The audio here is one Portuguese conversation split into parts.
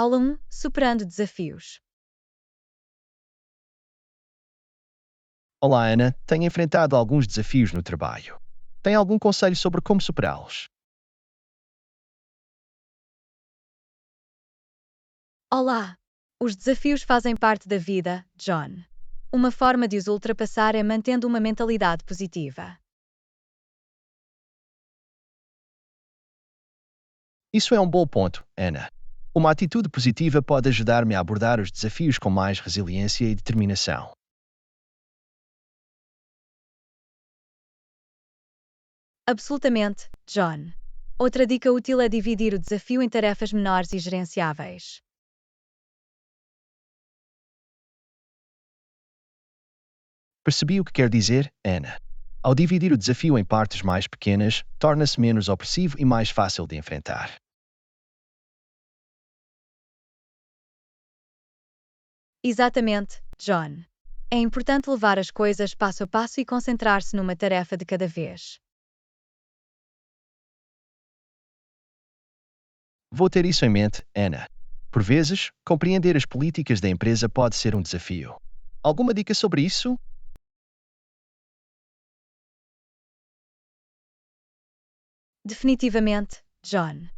Aula 1: Superando desafios. Olá, Ana. Tenho enfrentado alguns desafios no trabalho. Tem algum conselho sobre como superá-los? Olá! Os desafios fazem parte da vida, John. Uma forma de os ultrapassar é mantendo uma mentalidade positiva. Isso é um bom ponto, Ana. Uma atitude positiva pode ajudar-me a abordar os desafios com mais resiliência e determinação. Absolutamente, John. Outra dica útil é dividir o desafio em tarefas menores e gerenciáveis. Percebi o que quer dizer, Ana. Ao dividir o desafio em partes mais pequenas, torna-se menos opressivo e mais fácil de enfrentar. Exatamente, John. É importante levar as coisas passo a passo e concentrar-se numa tarefa de cada vez. Vou ter isso em mente, Ana. Por vezes, compreender as políticas da empresa pode ser um desafio. Alguma dica sobre isso? Definitivamente, John.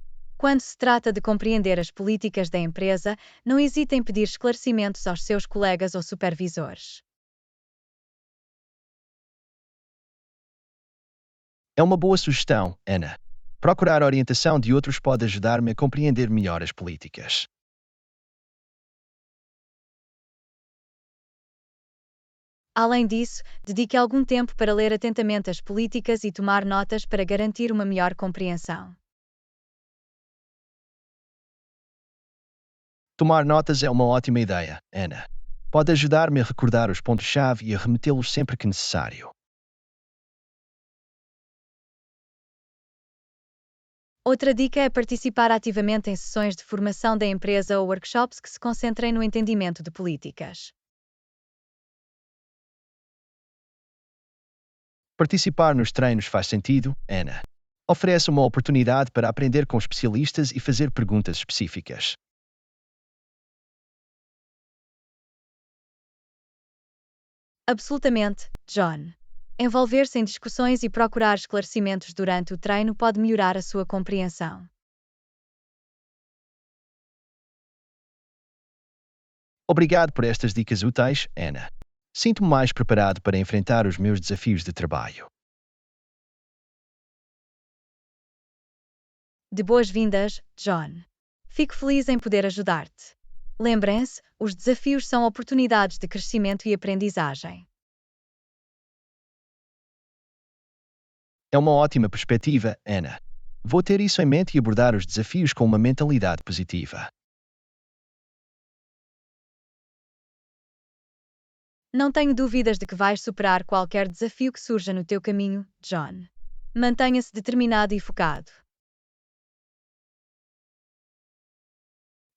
Quando se trata de compreender as políticas da empresa, não hesite em pedir esclarecimentos aos seus colegas ou supervisores. É uma boa sugestão, Ana. Procurar orientação de outros pode ajudar-me a compreender melhor as políticas. Além disso, dedique algum tempo para ler atentamente as políticas e tomar notas para garantir uma melhor compreensão. Tomar notas é uma ótima ideia, Ana. Pode ajudar-me a recordar os pontos-chave e a remetê-los sempre que necessário. Outra dica é participar ativamente em sessões de formação da empresa ou workshops que se concentrem no entendimento de políticas. Participar nos treinos faz sentido, Ana. Oferece uma oportunidade para aprender com especialistas e fazer perguntas específicas. Absolutamente, John. Envolver-se em discussões e procurar esclarecimentos durante o treino pode melhorar a sua compreensão. Obrigado por estas dicas úteis, Ana. Sinto-me mais preparado para enfrentar os meus desafios de trabalho. De boas-vindas, John. Fico feliz em poder ajudar-te. Lembrem-se, os desafios são oportunidades de crescimento e aprendizagem. É uma ótima perspectiva, Ana. Vou ter isso em mente e abordar os desafios com uma mentalidade positiva. Não tenho dúvidas de que vais superar qualquer desafio que surja no teu caminho, John. Mantenha-se determinado e focado.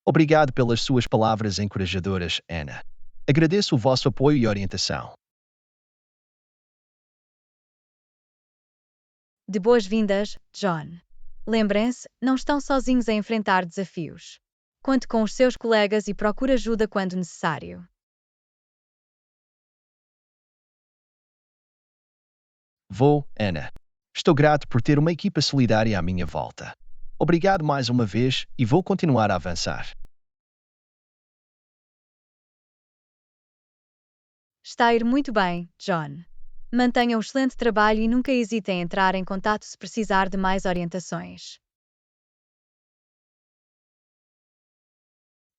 Obrigado pelas suas palavras encorajadoras, Ana. Agradeço o vosso apoio e orientação. De boas-vindas, John. Lembrem-se, não estão sozinhos a enfrentar desafios. Conte com os seus colegas e procure ajuda quando necessário. Vou, Ana. Estou grato por ter uma equipa solidária à minha volta. Obrigado mais uma vez e vou continuar a avançar. Está a ir muito bem, John. Mantenha um excelente trabalho e nunca hesite em entrar em contato se precisar de mais orientações.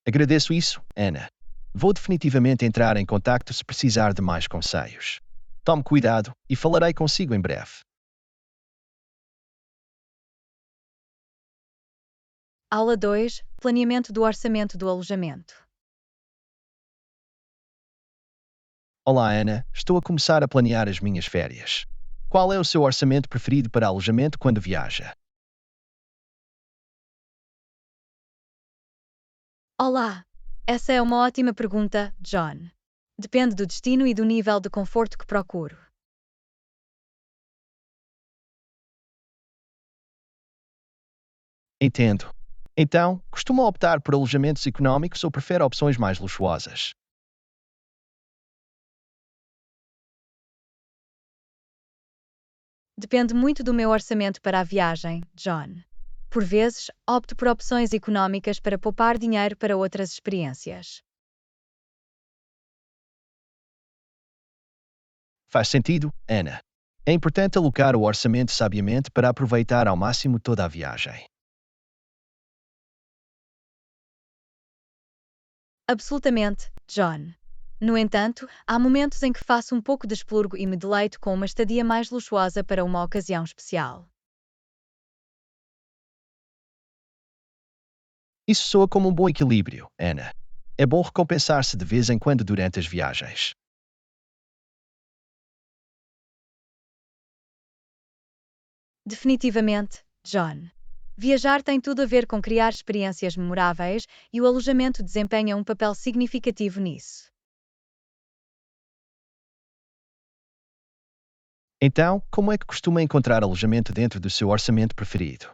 Agradeço isso, Ana. Vou definitivamente entrar em contacto se precisar de mais conselhos. Tome cuidado e falarei consigo em breve. Aula 2: Planeamento do orçamento do alojamento. Olá, Ana. Estou a começar a planear as minhas férias. Qual é o seu orçamento preferido para alojamento quando viaja? Olá! Essa é uma ótima pergunta, John. Depende do destino e do nível de conforto que procuro. Entendo. Então, costuma optar por alojamentos económicos ou prefere opções mais luxuosas? Depende muito do meu orçamento para a viagem, John. Por vezes, opto por opções económicas para poupar dinheiro para outras experiências. Faz sentido, Ana. É importante alocar o orçamento sabiamente para aproveitar ao máximo toda a viagem. Absolutamente, John. No entanto, há momentos em que faço um pouco de expurgo e me deleito com uma estadia mais luxuosa para uma ocasião especial. Isso soa como um bom equilíbrio, Ana. É bom recompensar-se de vez em quando durante as viagens. Definitivamente, John. Viajar tem tudo a ver com criar experiências memoráveis e o alojamento desempenha um papel significativo nisso. Então, como é que costuma encontrar alojamento dentro do seu orçamento preferido?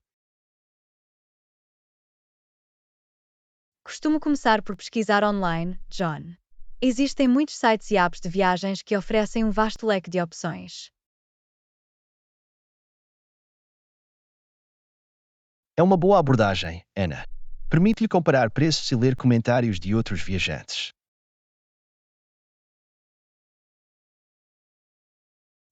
Costumo começar por pesquisar online, John. Existem muitos sites e apps de viagens que oferecem um vasto leque de opções. É uma boa abordagem, Ana. Permite-lhe comparar preços e ler comentários de outros viajantes.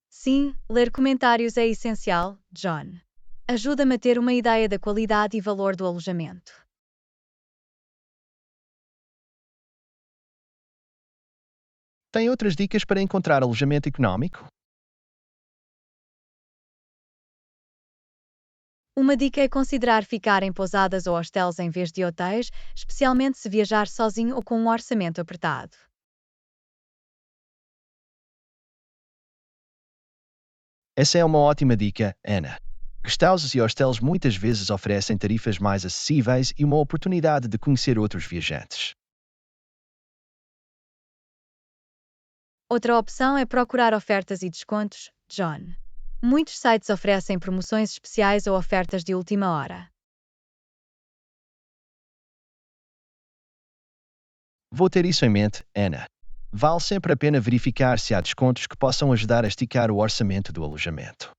Sim, ler comentários é essencial, John. Ajuda-me a ter uma ideia da qualidade e valor do alojamento. Tem outras dicas para encontrar alojamento económico? Uma dica é considerar ficar em pousadas ou hostels em vez de hotéis, especialmente se viajar sozinho ou com um orçamento apertado. Essa é uma ótima dica, Ana. Guesthouses e hostels muitas vezes oferecem tarifas mais acessíveis e uma oportunidade de conhecer outros viajantes. Outra opção é procurar ofertas e descontos, John. Muitos sites oferecem promoções especiais ou ofertas de última hora. Vou ter isso em mente, Ana. Vale sempre a pena verificar se há descontos que possam ajudar a esticar o orçamento do alojamento.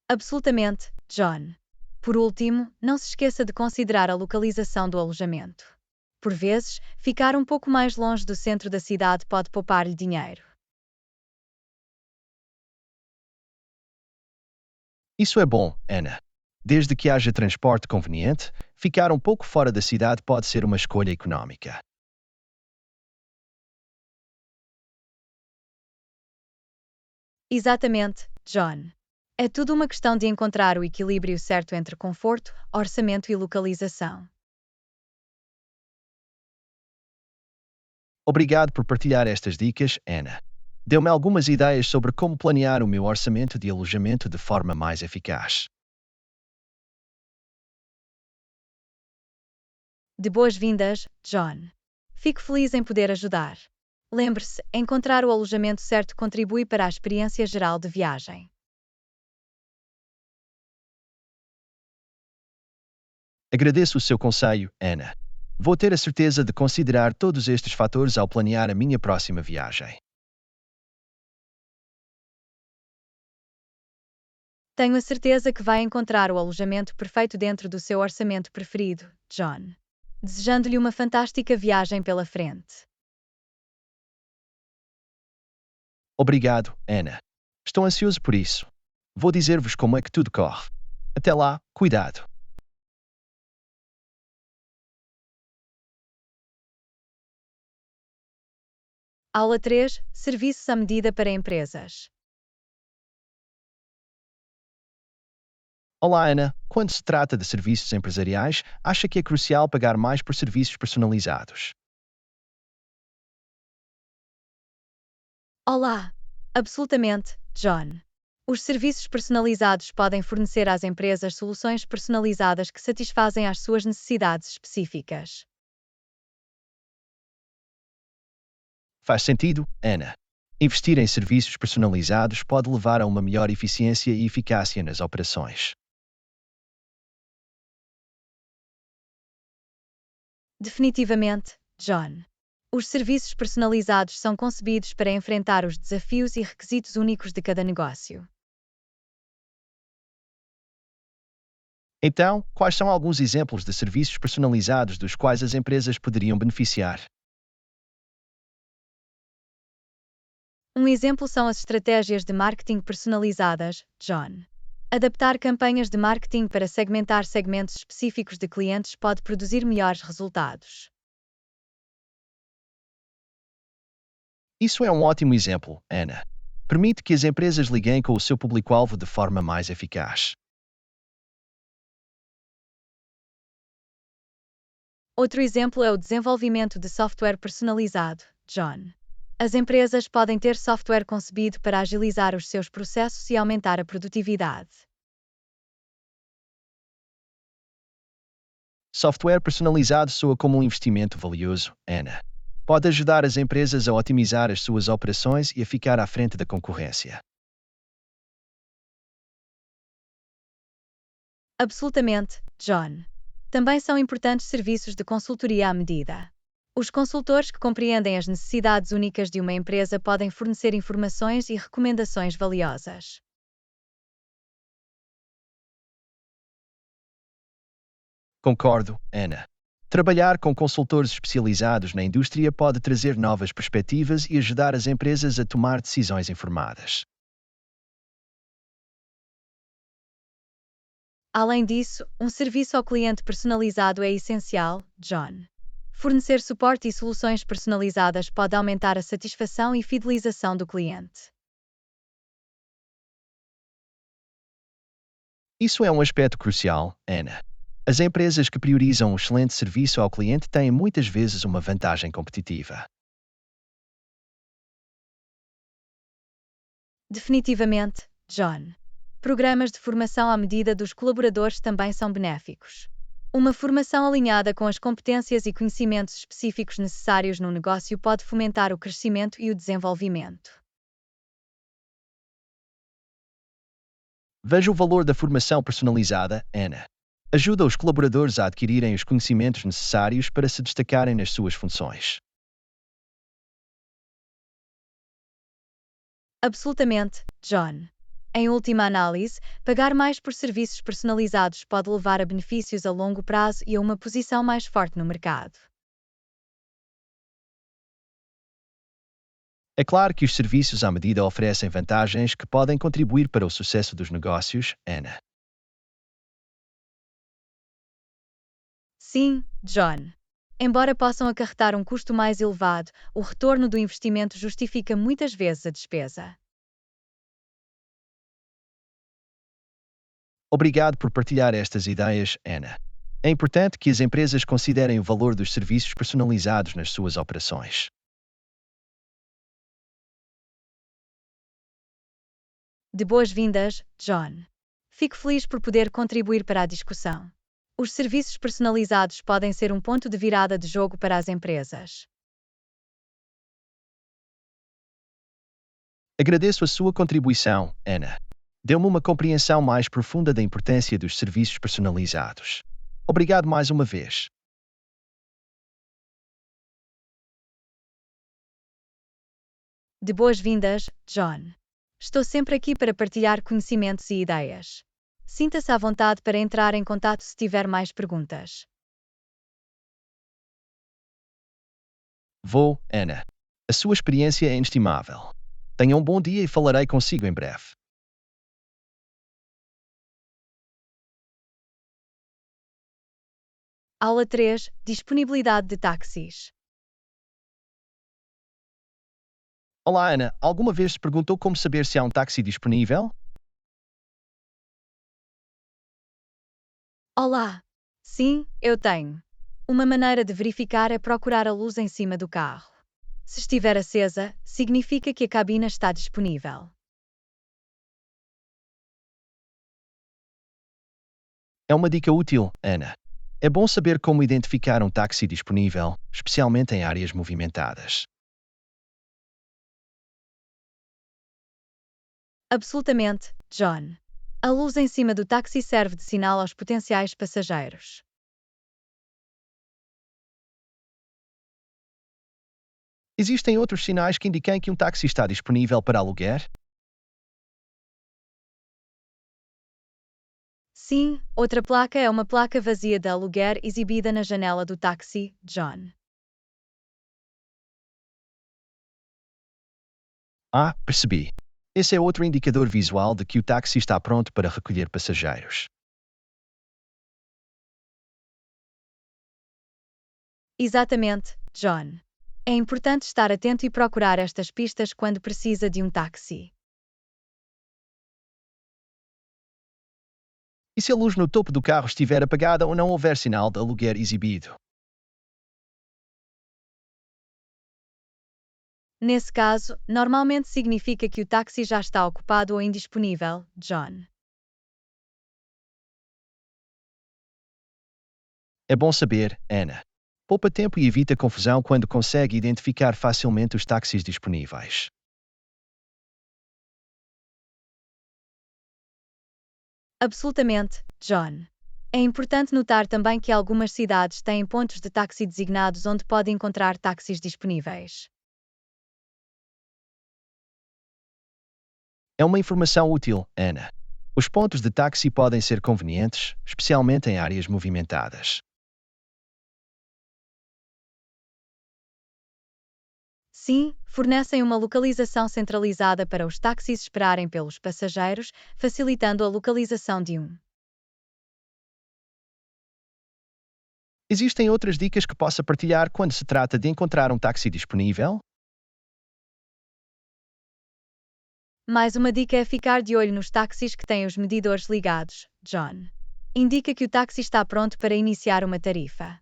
Absolutamente, John. Por último, não se esqueça de considerar a localização do alojamento. Por vezes, ficar um pouco mais longe do centro da cidade pode poupar-lhe dinheiro. Isso é bom, Ana. Desde que haja transporte conveniente, ficar um pouco fora da cidade pode ser uma escolha económica. Exatamente, John. É tudo uma questão de encontrar o equilíbrio certo entre conforto, orçamento e localização. Obrigado por partilhar estas dicas, Ana. Deu-me algumas ideias sobre como planear o meu orçamento de alojamento de forma mais eficaz. De boas-vindas, John. Fico feliz em poder ajudar. Lembre-se, encontrar o alojamento certo contribui para a experiência geral de viagem. Agradeço o seu conselho, Ana. Vou ter a certeza de considerar todos estes fatores ao planear a minha próxima viagem. Tenho a certeza que vai encontrar o alojamento perfeito dentro do seu orçamento preferido, John. Desejando-lhe uma fantástica viagem pela frente. Obrigado, Ana. Estou ansioso por isso. Vou dizer-vos como é que tudo corre. Até lá, cuidado. Aula 3: Serviços à medida para empresas. Olá, Ana. Quando se trata de serviços empresariais, acha que é crucial pagar mais por serviços personalizados? Olá! Absolutamente, John. Os serviços personalizados podem fornecer às empresas soluções personalizadas que satisfazem às suas necessidades específicas. Faz sentido, Ana. Investir em serviços personalizados pode levar a uma melhor eficiência e eficácia nas operações. Definitivamente, John. Os serviços personalizados são concebidos para enfrentar os desafios e requisitos únicos de cada negócio. Então, quais são alguns exemplos de serviços personalizados dos quais as empresas poderiam beneficiar? Um exemplo são as estratégias de marketing personalizadas, John. Adaptar campanhas de marketing para segmentar segmentos específicos de clientes pode produzir melhores resultados. Isso é um ótimo exemplo, Ana. Permite que as empresas liguem com o seu público-alvo de forma mais eficaz. Outro exemplo é o desenvolvimento de software personalizado, John. As empresas podem ter software concebido para agilizar os seus processos e aumentar a produtividade. Software personalizado soa como um investimento valioso, Ana. Pode ajudar as empresas a otimizar as suas operações e a ficar à frente da concorrência. Absolutamente, John. Também são importantes serviços de consultoria à medida. Os consultores que compreendem as necessidades únicas de uma empresa podem fornecer informações e recomendações valiosas. Concordo, Ana. Trabalhar com consultores especializados na indústria pode trazer novas perspectivas e ajudar as empresas a tomar decisões informadas. Além disso, um serviço ao cliente personalizado é essencial, John. Fornecer suporte e soluções personalizadas pode aumentar a satisfação e fidelização do cliente. Isso é um aspecto crucial, Ana. As empresas que priorizam um excelente serviço ao cliente têm muitas vezes uma vantagem competitiva. Definitivamente, John. Programas de formação à medida dos colaboradores também são benéficos. Uma formação alinhada com as competências e conhecimentos específicos necessários no negócio pode fomentar o crescimento e o desenvolvimento. Veja o valor da formação personalizada, Ana. Ajuda os colaboradores a adquirirem os conhecimentos necessários para se destacarem nas suas funções. Absolutamente, John. Em última análise, pagar mais por serviços personalizados pode levar a benefícios a longo prazo e a uma posição mais forte no mercado. É claro que os serviços à medida oferecem vantagens que podem contribuir para o sucesso dos negócios, Ana. Sim, John. Embora possam acarretar um custo mais elevado, o retorno do investimento justifica muitas vezes a despesa. Obrigado por partilhar estas ideias, Ana. É importante que as empresas considerem o valor dos serviços personalizados nas suas operações. De boas-vindas, John. Fico feliz por poder contribuir para a discussão. Os serviços personalizados podem ser um ponto de virada de jogo para as empresas. Agradeço a sua contribuição, Ana. Deu-me uma compreensão mais profunda da importância dos serviços personalizados. Obrigado mais uma vez. De boas-vindas, John. Estou sempre aqui para partilhar conhecimentos e ideias. Sinta-se à vontade para entrar em contato se tiver mais perguntas. Vou, Ana. A sua experiência é inestimável. Tenha um bom dia e falarei consigo em breve. Aula 3. Disponibilidade de táxis. Olá, Ana. Alguma vez se perguntou como saber se há um táxi disponível? Olá! Sim, eu tenho. Uma maneira de verificar é procurar a luz em cima do carro. Se estiver acesa, significa que a cabina está disponível. É uma dica útil, Ana. É bom saber como identificar um táxi disponível, especialmente em áreas movimentadas. Absolutamente, John. A luz em cima do táxi serve de sinal aos potenciais passageiros. Existem outros sinais que indicam que um táxi está disponível para aluguer? Sim, outra placa é uma placa vazia de aluguer exibida na janela do táxi, John. Ah, percebi. Esse é outro indicador visual de que o táxi está pronto para recolher passageiros. Exatamente, John. É importante estar atento e procurar estas pistas quando precisa de um táxi. E se a luz no topo do carro estiver apagada ou não houver sinal de aluguer exibido? Nesse caso, normalmente significa que o táxi já está ocupado ou indisponível, John. É bom saber, Ana. Poupa tempo e evita confusão quando consegue identificar facilmente os táxis disponíveis. Absolutamente, John. É importante notar também que algumas cidades têm pontos de táxi designados onde pode encontrar táxis disponíveis. É uma informação útil, Ana. Os pontos de táxi podem ser convenientes, especialmente em áreas movimentadas. Sim, fornecem uma localização centralizada para os táxis esperarem pelos passageiros, facilitando a localização de um. Existem outras dicas que possa partilhar quando se trata de encontrar um táxi disponível? Mais uma dica é ficar de olho nos táxis que têm os medidores ligados, John. Indica que o táxi está pronto para iniciar uma tarifa.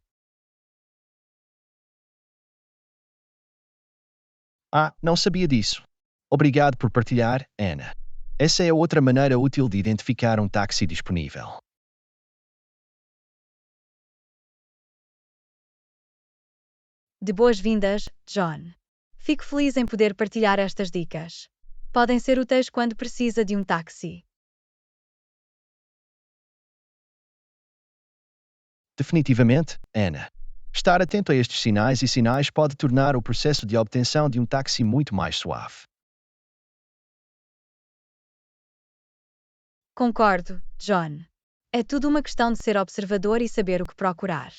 Ah, não sabia disso. Obrigado por partilhar, Ana. Essa é outra maneira útil de identificar um táxi disponível. De boas-vindas, John. Fico feliz em poder partilhar estas dicas. Podem ser úteis quando precisa de um táxi. Definitivamente, Ana. Estar atento a estes sinais e sinais pode tornar o processo de obtenção de um táxi muito mais suave. Concordo, John. É tudo uma questão de ser observador e saber o que procurar.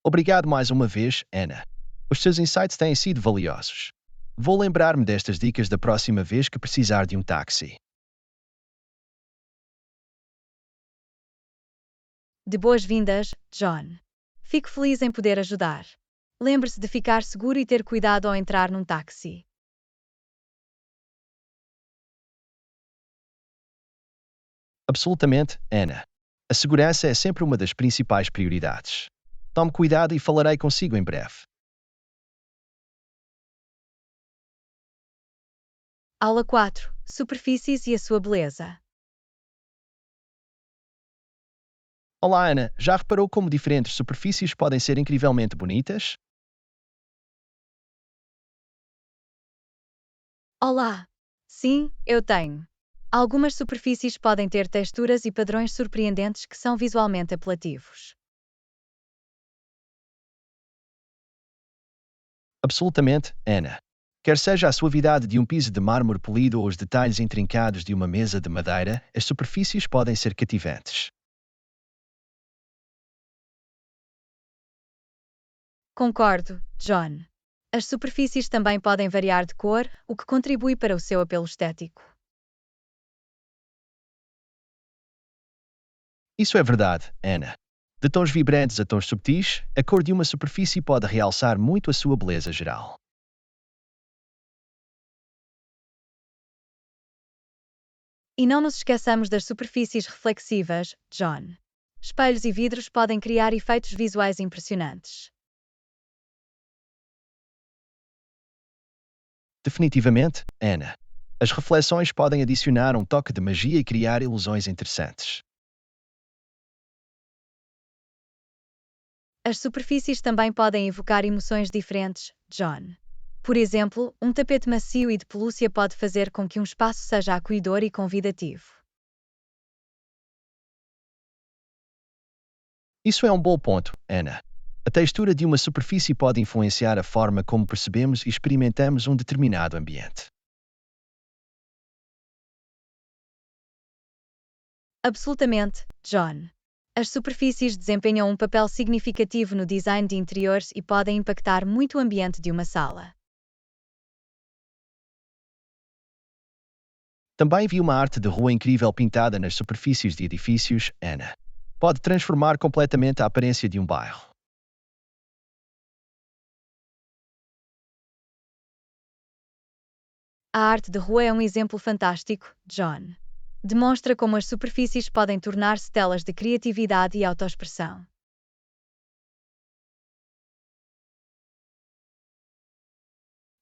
Obrigado mais uma vez, Ana. Os seus insights têm sido valiosos. Vou lembrar-me destas dicas da próxima vez que precisar de um táxi. De boas-vindas, John. Fico feliz em poder ajudar. Lembre-se de ficar seguro e ter cuidado ao entrar num táxi. Absolutamente, Ana. A segurança é sempre uma das principais prioridades. Tome cuidado e falarei consigo em breve. Aula 4. Superfícies e a sua beleza. Olá, Ana. Já reparou como diferentes superfícies podem ser incrivelmente bonitas? Olá! Sim, eu tenho. Algumas superfícies podem ter texturas e padrões surpreendentes que são visualmente apelativos. Absolutamente, Ana. Quer seja a suavidade de um piso de mármore polido ou os detalhes intrincados de uma mesa de madeira, as superfícies podem ser cativantes. Concordo, John. As superfícies também podem variar de cor, o que contribui para o seu apelo estético. Isso é verdade, Ana. De tons vibrantes a tons subtis, a cor de uma superfície pode realçar muito a sua beleza geral. E não nos esqueçamos das superfícies reflexivas, John. Espelhos e vidros podem criar efeitos visuais impressionantes. Definitivamente, Ana. As reflexões podem adicionar um toque de magia e criar ilusões interessantes. As superfícies também podem evocar emoções diferentes, John. Por exemplo, um tapete macio e de pelúcia pode fazer com que um espaço seja acolhedor e convidativo. Isso é um bom ponto, Ana. A textura de uma superfície pode influenciar a forma como percebemos e experimentamos um determinado ambiente. Absolutamente, John. As superfícies desempenham um papel significativo no design de interiores e podem impactar muito o ambiente de uma sala. Também vi uma arte de rua incrível pintada nas superfícies de edifícios, Ana. Pode transformar completamente a aparência de um bairro. A arte de rua é um exemplo fantástico, John. Demonstra como as superfícies podem tornar-se telas de criatividade e autoexpressão.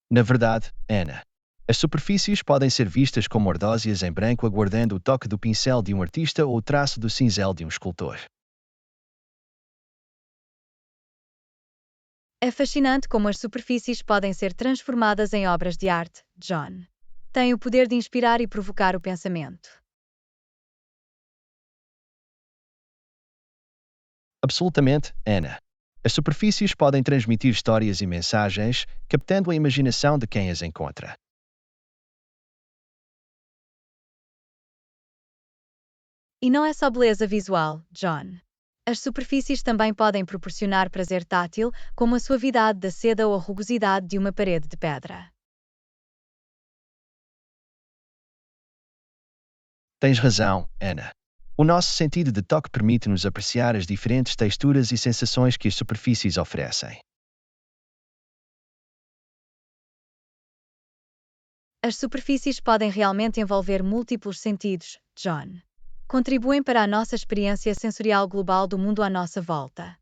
Na verdade, Ana, as superfícies podem ser vistas como ardósias em branco aguardando o toque do pincel de um artista ou o traço do cinzel de um escultor. É fascinante como as superfícies podem ser transformadas em obras de arte, John. Tem o poder de inspirar e provocar o pensamento. Absolutamente, Ana. As superfícies podem transmitir histórias e mensagens, captando a imaginação de quem as encontra. E não é só beleza visual, John. As superfícies também podem proporcionar prazer tátil, como a suavidade da seda ou a rugosidade de uma parede de pedra. Tens razão, Ana. O nosso sentido de toque permite-nos apreciar as diferentes texturas e sensações que as superfícies oferecem. As superfícies podem realmente envolver múltiplos sentidos, John. Contribuem para a nossa experiência sensorial global do mundo à nossa volta.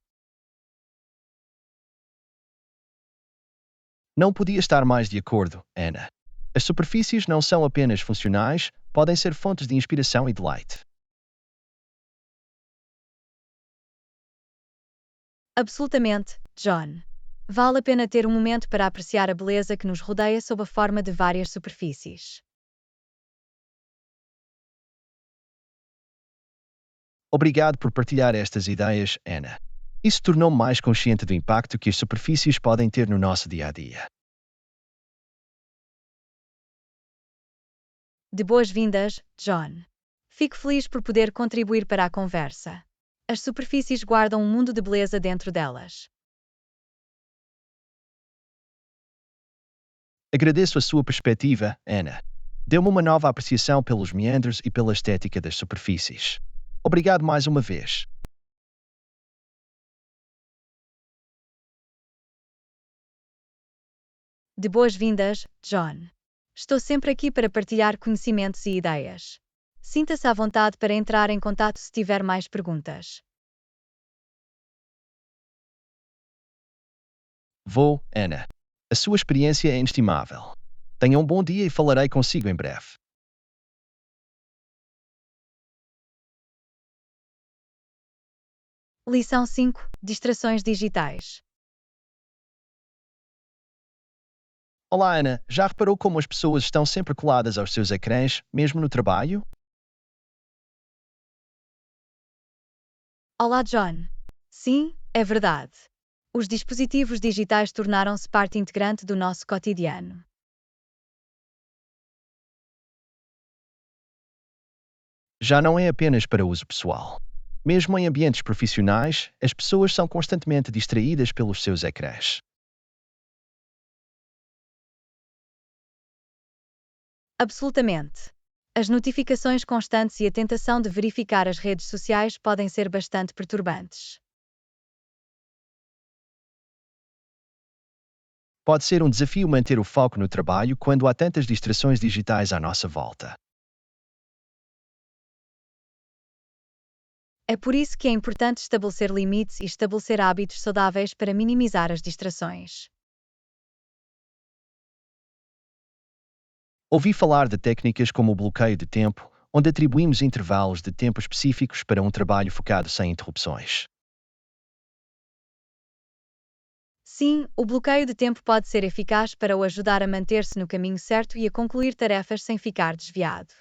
Não podia estar mais de acordo, Ana. As superfícies não são apenas funcionais, podem ser fontes de inspiração e deleite. Absolutamente, John. Vale a pena ter um momento para apreciar a beleza que nos rodeia sob a forma de várias superfícies. Obrigado por partilhar estas ideias, Ana. Isso tornou-me mais consciente do impacto que as superfícies podem ter no nosso dia a dia. De boas-vindas, John. Fico feliz por poder contribuir para a conversa. As superfícies guardam um mundo de beleza dentro delas. Agradeço a sua perspectiva, Ana. Deu-me uma nova apreciação pelos meandros e pela estética das superfícies. Obrigado mais uma vez. De boas-vindas, John. Estou sempre aqui para partilhar conhecimentos e ideias. Sinta-se à vontade para entrar em contato se tiver mais perguntas. Vou, Ana. A sua experiência é inestimável. Tenha um bom dia e falarei consigo em breve. Lição 5: Distrações digitais. Olá, Ana. Já reparou como as pessoas estão sempre coladas aos seus ecrãs, mesmo no trabalho? Olá, John. Sim, é verdade. Os dispositivos digitais tornaram-se parte integrante do nosso cotidiano. Já não é apenas para uso pessoal. Mesmo em ambientes profissionais, as pessoas são constantemente distraídas pelos seus ecrãs. Absolutamente. As notificações constantes e a tentação de verificar as redes sociais podem ser bastante perturbantes. Pode ser um desafio manter o foco no trabalho quando há tantas distrações digitais à nossa volta. É por isso que é importante estabelecer limites e estabelecer hábitos saudáveis para minimizar as distrações. Ouvi falar de técnicas como o bloqueio de tempo, onde atribuímos intervalos de tempo específicos para um trabalho focado sem interrupções. Sim, o bloqueio de tempo pode ser eficaz para o ajudar a manter-se no caminho certo e a concluir tarefas sem ficar desviado.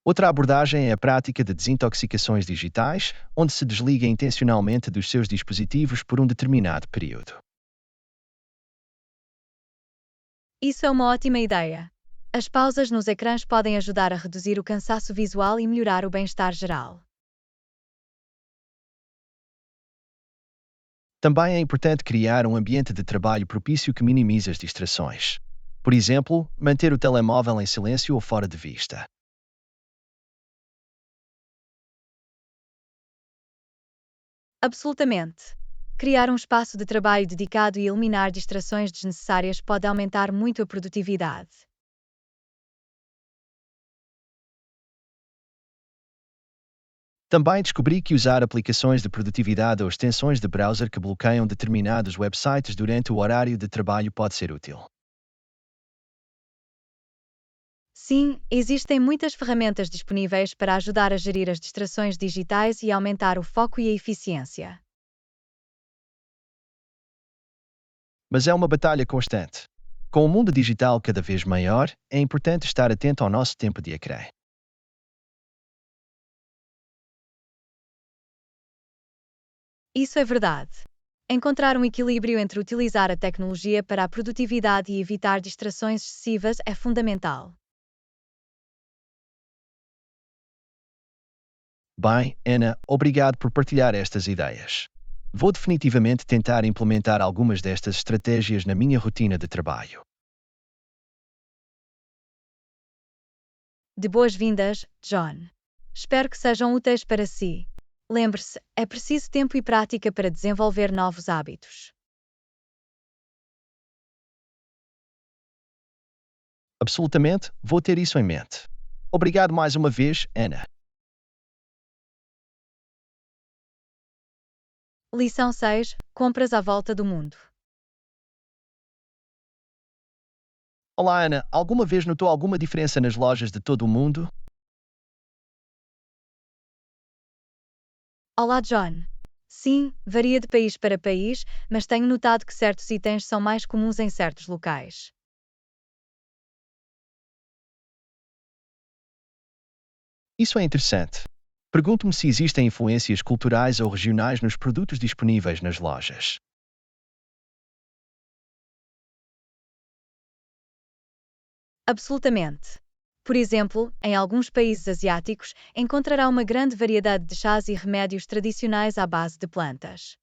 Outra abordagem é a prática de desintoxicações digitais, onde se desliga intencionalmente dos seus dispositivos por um determinado período. Isso é uma ótima ideia. As pausas nos ecrãs podem ajudar a reduzir o cansaço visual e melhorar o bem-estar geral. Também é importante criar um ambiente de trabalho propício que minimize as distrações. Por exemplo, manter o telemóvel em silêncio ou fora de vista. Absolutamente. Criar um espaço de trabalho dedicado e eliminar distrações desnecessárias pode aumentar muito a produtividade. Também descobri que usar aplicações de produtividade ou extensões de browser que bloqueiam determinados websites durante o horário de trabalho pode ser útil. Sim, existem muitas ferramentas disponíveis para ajudar a gerir as distrações digitais e aumentar o foco e a eficiência. Mas é uma batalha constante. Com o mundo digital cada vez maior, é importante estar atento ao nosso tempo de ecrã. Isso é verdade. Encontrar um equilíbrio entre utilizar a tecnologia para a produtividade e evitar distrações excessivas é fundamental. Bem, Ana, obrigado por partilhar estas ideias. Vou definitivamente tentar implementar algumas destas estratégias na minha rotina de trabalho. De boas-vindas, John. Espero que sejam úteis para si. Lembre-se, é preciso tempo e prática para desenvolver novos hábitos. Absolutamente, vou ter isso em mente. Obrigado mais uma vez, Ana. Lição 6: Compras à volta do mundo. Olá, Ana. Alguma vez notou alguma diferença nas lojas de todo o mundo? Olá, John. Sim, varia de país para país, mas tenho notado que certos itens são mais comuns em certos locais. Isso é interessante. Pergunto-me se existem influências culturais ou regionais nos produtos disponíveis nas lojas. Absolutamente. Por exemplo, em alguns países asiáticos, encontrará uma grande variedade de chás e remédios tradicionais à base de plantas.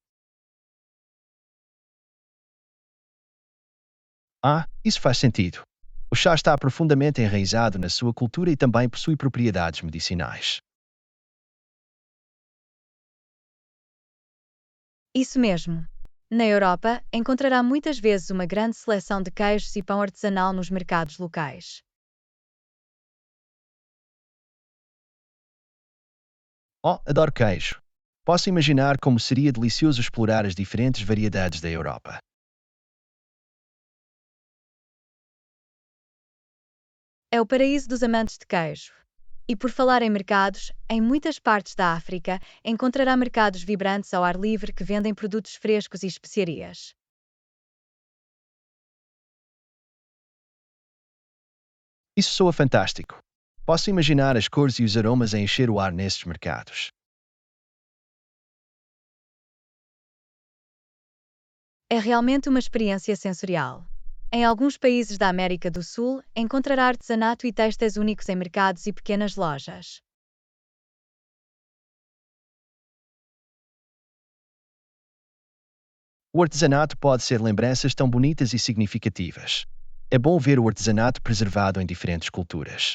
Ah, isso faz sentido. O chá está profundamente enraizado na sua cultura e também possui propriedades medicinais. Isso mesmo. Na Europa, encontrará muitas vezes uma grande seleção de queijos e pão artesanal nos mercados locais. Oh, adoro queijo. Posso imaginar como seria delicioso explorar as diferentes variedades da Europa. É o paraíso dos amantes de queijo. E por falar em mercados, em muitas partes da África, encontrará mercados vibrantes ao ar livre que vendem produtos frescos e especiarias. Isso soa fantástico. Posso imaginar as cores e os aromas a encher o ar nesses mercados. É realmente uma experiência sensorial. Em alguns países da América do Sul, encontrará artesanato e têxteis únicos em mercados e pequenas lojas. O artesanato pode ser lembranças tão bonitas e significativas. É bom ver o artesanato preservado em diferentes culturas.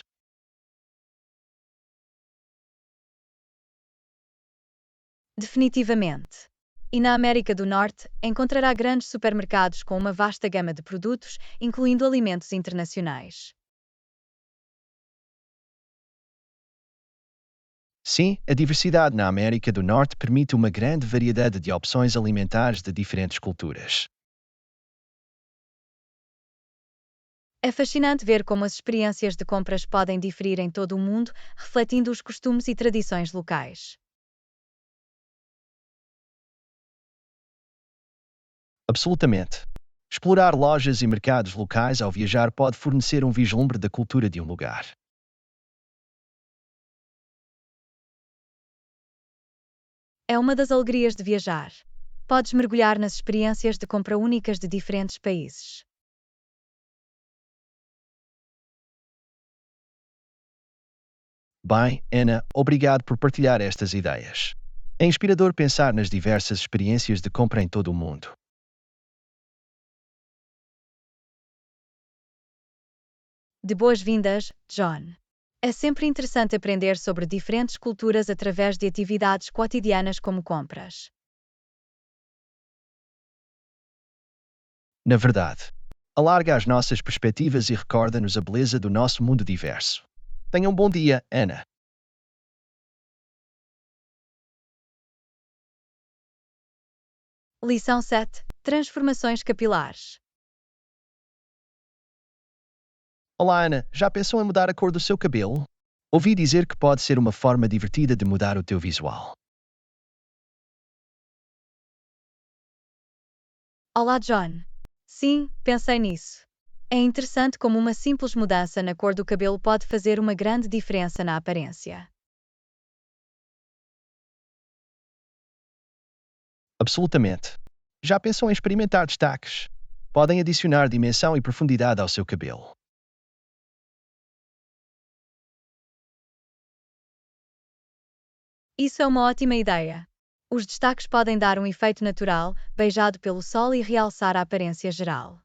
Definitivamente. E na América do Norte, encontrará grandes supermercados com uma vasta gama de produtos, incluindo alimentos internacionais. Sim, a diversidade na América do Norte permite uma grande variedade de opções alimentares de diferentes culturas. É fascinante ver como as experiências de compras podem diferir em todo o mundo, refletindo os costumes e tradições locais. Absolutamente. Explorar lojas e mercados locais ao viajar pode fornecer um vislumbre da cultura de um lugar. É uma das alegrias de viajar. Podes mergulhar nas experiências de compra únicas de diferentes países. Bem, Ana, obrigado por partilhar estas ideias. É inspirador pensar nas diversas experiências de compra em todo o mundo. De boas-vindas, John. É sempre interessante aprender sobre diferentes culturas através de atividades cotidianas como compras. Na verdade, alarga as nossas perspectivas e recorda-nos a beleza do nosso mundo diverso. Tenha um bom dia, Ana. Lição 7. Transformações capilares. Olá, Ana. Já pensou em mudar a cor do seu cabelo? Ouvi dizer que pode ser uma forma divertida de mudar o teu visual. Olá, John. Sim, pensei nisso. É interessante como uma simples mudança na cor do cabelo pode fazer uma grande diferença na aparência. Absolutamente. Já pensou em experimentar destaques? Podem adicionar dimensão e profundidade ao seu cabelo. Isso é uma ótima ideia. Os destaques podem dar um efeito natural, beijado pelo sol e realçar a aparência geral.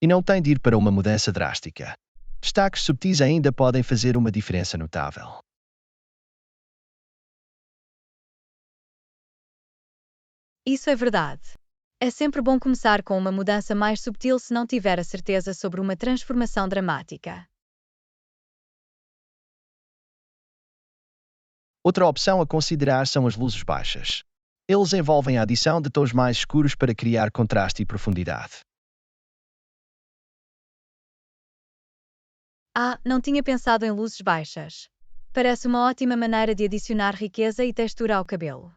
E não tem de ir para uma mudança drástica. Destaques subtis ainda podem fazer uma diferença notável. Isso é verdade. É sempre bom começar com uma mudança mais subtil se não tiver a certeza sobre uma transformação dramática. Outra opção a considerar são as luzes baixas. Eles envolvem a adição de tons mais escuros para criar contraste e profundidade. Ah, não tinha pensado em luzes baixas. Parece uma ótima maneira de adicionar riqueza e textura ao cabelo.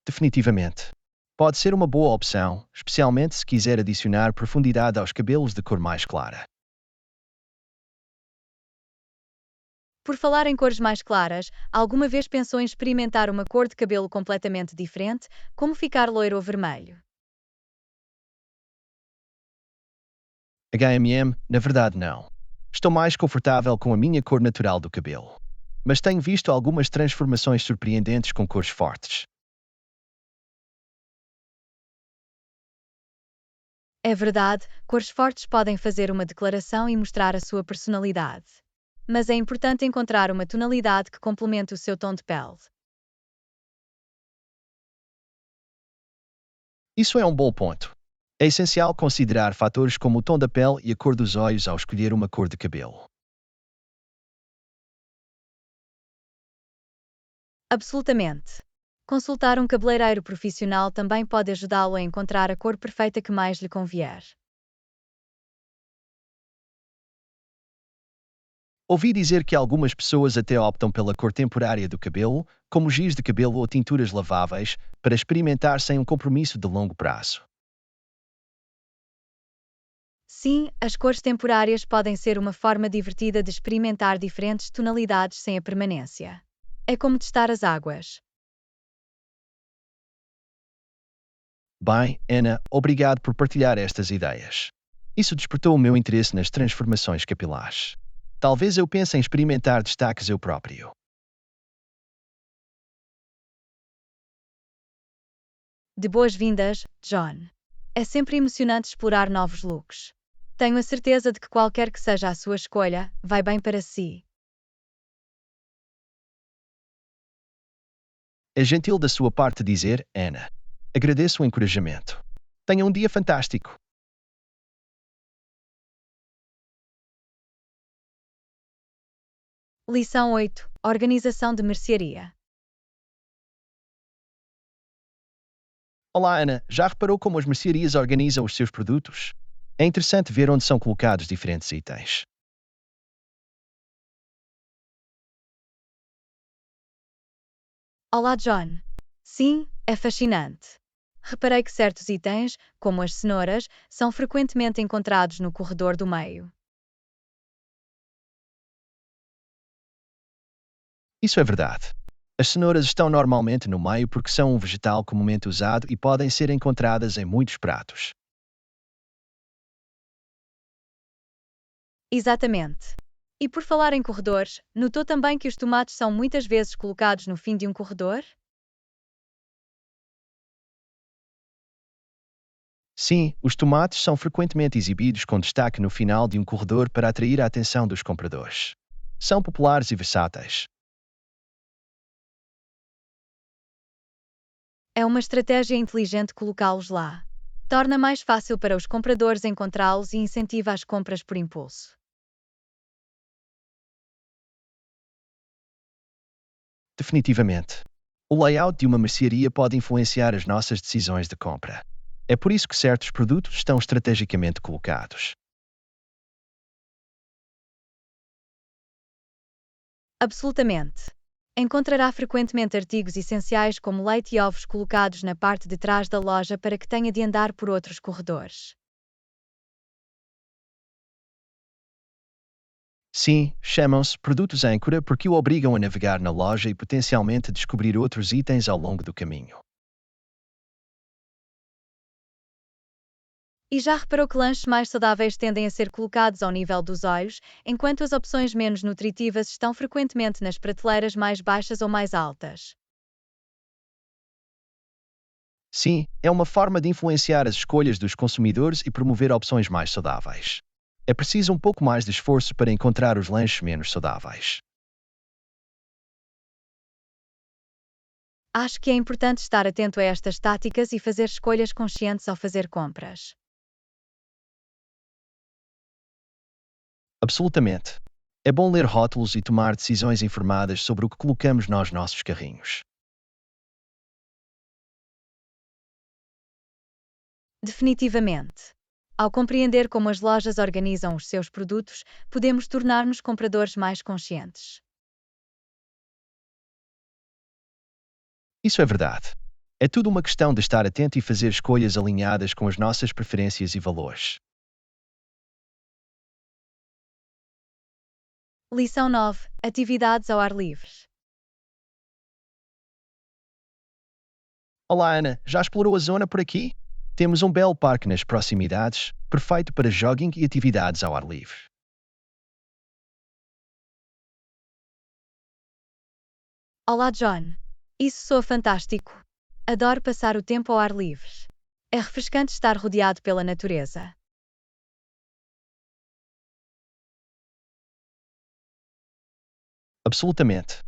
Definitivamente. Pode ser uma boa opção, especialmente se quiser adicionar profundidade aos cabelos de cor mais clara. Por falar em cores mais claras, alguma vez pensou em experimentar uma cor de cabelo completamente diferente, como ficar loiro ou vermelho? Na verdade não. Estou mais confortável com a minha cor natural do cabelo. Mas tenho visto algumas transformações surpreendentes com cores fortes. É verdade, cores fortes podem fazer uma declaração e mostrar a sua personalidade. Mas é importante encontrar uma tonalidade que complemente o seu tom de pele. Isso é um bom ponto. É essencial considerar fatores como o tom da pele e a cor dos olhos ao escolher uma cor de cabelo. Absolutamente. Consultar um cabeleireiro profissional também pode ajudá-lo a encontrar a cor perfeita que mais lhe convier. Ouvi dizer que algumas pessoas até optam pela cor temporária do cabelo, como giz de cabelo ou tinturas laváveis, para experimentar sem um compromisso de longo prazo. Sim, as cores temporárias podem ser uma forma divertida de experimentar diferentes tonalidades sem a permanência. É como testar as águas. Bem, Ana, obrigado por partilhar estas ideias. Isso despertou o meu interesse nas transformações capilares. Talvez eu pense em experimentar destaques eu próprio. De boas-vindas, John. É sempre emocionante explorar novos looks. Tenho a certeza de que qualquer que seja a sua escolha, vai bem para si. É gentil da sua parte dizer, Ana. Agradeço o encorajamento. Tenha um dia fantástico. Lição 8. Organização de mercearia. Olá, Ana. Já reparou como as mercearias organizam os seus produtos? É interessante ver onde são colocados diferentes itens. Olá, John. Sim, é fascinante. Reparei que certos itens, como as cenouras, são frequentemente encontrados no corredor do meio. Isso é verdade. As cenouras estão normalmente no meio porque são um vegetal comumente usado e podem ser encontradas em muitos pratos. Exatamente. E por falar em corredores, notou também que os tomates são muitas vezes colocados no fim de um corredor? Sim, os tomates são frequentemente exibidos com destaque no final de um corredor para atrair a atenção dos compradores. São populares e versáteis. É uma estratégia inteligente colocá-los lá. Torna mais fácil para os compradores encontrá-los e incentiva as compras por impulso. Definitivamente. O layout de uma mercearia pode influenciar as nossas decisões de compra. É por isso que certos produtos estão estrategicamente colocados. Absolutamente. Encontrará frequentemente artigos essenciais como leite e ovos colocados na parte de trás da loja para que tenha de andar por outros corredores. Sim, chamam-se produtos âncora porque o obrigam a navegar na loja e potencialmente descobrir outros itens ao longo do caminho. E já reparou que lanches mais saudáveis tendem a ser colocados ao nível dos olhos, enquanto as opções menos nutritivas estão frequentemente nas prateleiras mais baixas ou mais altas? Sim, é uma forma de influenciar as escolhas dos consumidores e promover opções mais saudáveis. É preciso um pouco mais de esforço para encontrar os lanches menos saudáveis. Acho que é importante estar atento a estas táticas e fazer escolhas conscientes ao fazer compras. Absolutamente. É bom ler rótulos e tomar decisões informadas sobre o que colocamos nos nossos carrinhos. Definitivamente. Ao compreender como as lojas organizam os seus produtos, podemos tornar-nos compradores mais conscientes. Isso é verdade. É tudo uma questão de estar atento e fazer escolhas alinhadas com as nossas preferências e valores. Lição 9. Atividades ao ar livre. Olá, Ana, já explorou a zona por aqui? Temos um belo parque nas proximidades, perfeito para jogging e atividades ao ar livre. Olá, John. Isso soa fantástico. Adoro passar o tempo ao ar livre. É refrescante estar rodeado pela natureza. Absolutamente.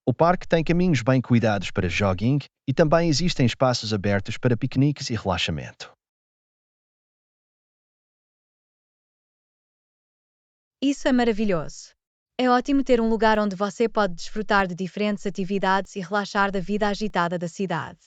O parque tem caminhos bem cuidados para jogging e também existem espaços abertos para piqueniques e relaxamento. Isso é maravilhoso. É ótimo ter um lugar onde você pode desfrutar de diferentes atividades e relaxar da vida agitada da cidade.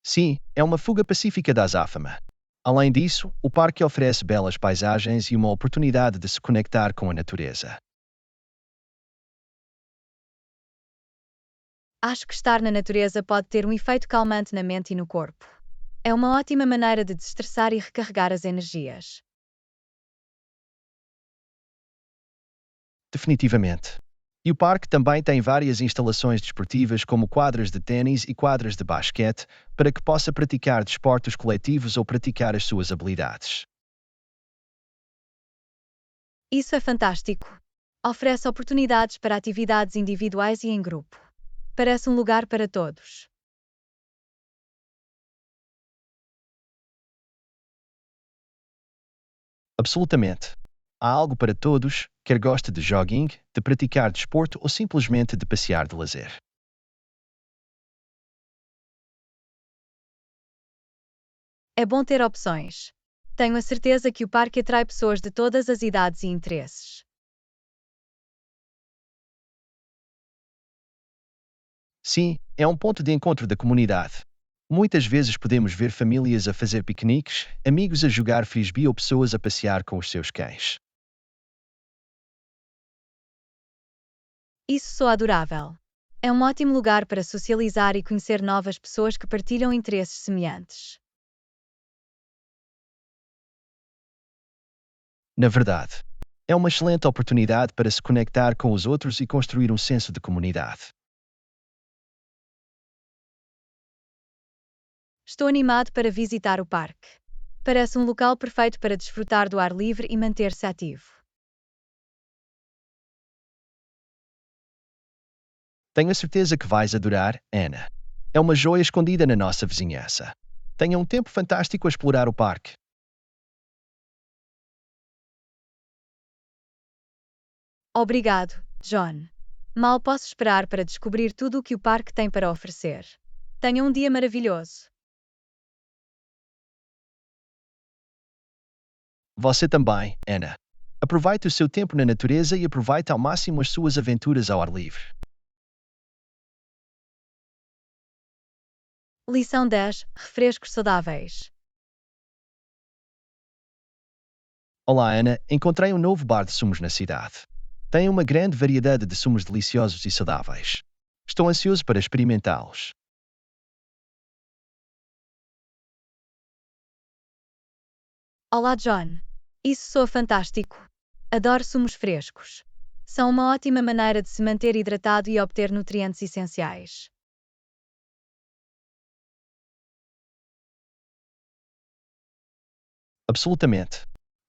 Sim, é uma fuga pacífica da azáfama. Além disso, o parque oferece belas paisagens e uma oportunidade de se conectar com a natureza. Acho que estar na natureza pode ter um efeito calmante na mente e no corpo. É uma ótima maneira de desestressar e recarregar as energias. Definitivamente. E o parque também tem várias instalações desportivas como quadras de ténis e quadras de basquete para que possa praticar desportos coletivos ou praticar as suas habilidades. Isso é fantástico. Oferece oportunidades para atividades individuais e em grupo. Parece um lugar para todos. Absolutamente. Há algo para todos, quer goste de jogging, de praticar desporto ou simplesmente de passear de lazer. É bom ter opções. Tenho a certeza que o parque atrai pessoas de todas as idades e interesses. Sim, é um ponto de encontro da comunidade. Muitas vezes podemos ver famílias a fazer piqueniques, amigos a jogar frisbee ou pessoas a passear com os seus cães. Isso soa adorável. É um ótimo lugar para socializar e conhecer novas pessoas que partilham interesses semelhantes. Na verdade, é uma excelente oportunidade para se conectar com os outros e construir um senso de comunidade. Estou animado para visitar o parque. Parece um local perfeito para desfrutar do ar livre e manter-se ativo. Tenho a certeza que vais adorar, Ana. É uma joia escondida na nossa vizinhança. Tenha um tempo fantástico a explorar o parque. Obrigado, John. Mal posso esperar para descobrir tudo o que o parque tem para oferecer. Tenha um dia maravilhoso. Você também, Ana. Aproveite o seu tempo na natureza e aproveite ao máximo as suas aventuras ao ar livre. Lição 10. Refrescos saudáveis. Olá, Ana. Encontrei um novo bar de sumos na cidade. Tem uma grande variedade de sumos deliciosos e saudáveis. Estou ansioso para experimentá-los. Olá, John. Isso soa fantástico. Adoro sumos frescos. São uma ótima maneira de se manter hidratado e obter nutrientes essenciais. Absolutamente.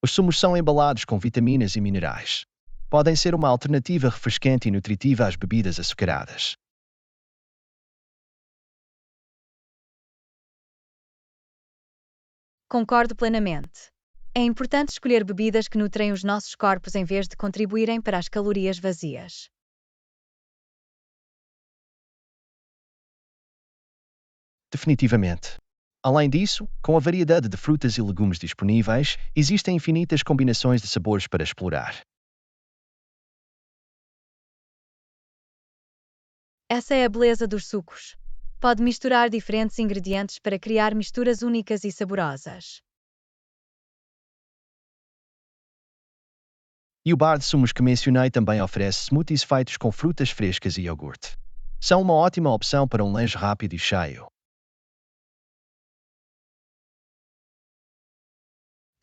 Os sumos são embalados com vitaminas e minerais. Podem ser uma alternativa refrescante e nutritiva às bebidas açucaradas. Concordo plenamente. É importante escolher bebidas que nutrem os nossos corpos em vez de contribuírem para as calorias vazias. Definitivamente. Além disso, com a variedade de frutas e legumes disponíveis, existem infinitas combinações de sabores para explorar. Essa é a beleza dos sucos. Pode misturar diferentes ingredientes para criar misturas únicas e saborosas. E o bar de sumos que mencionei também oferece smoothies feitos com frutas frescas e iogurte. São uma ótima opção para um lanche rápido e cheio.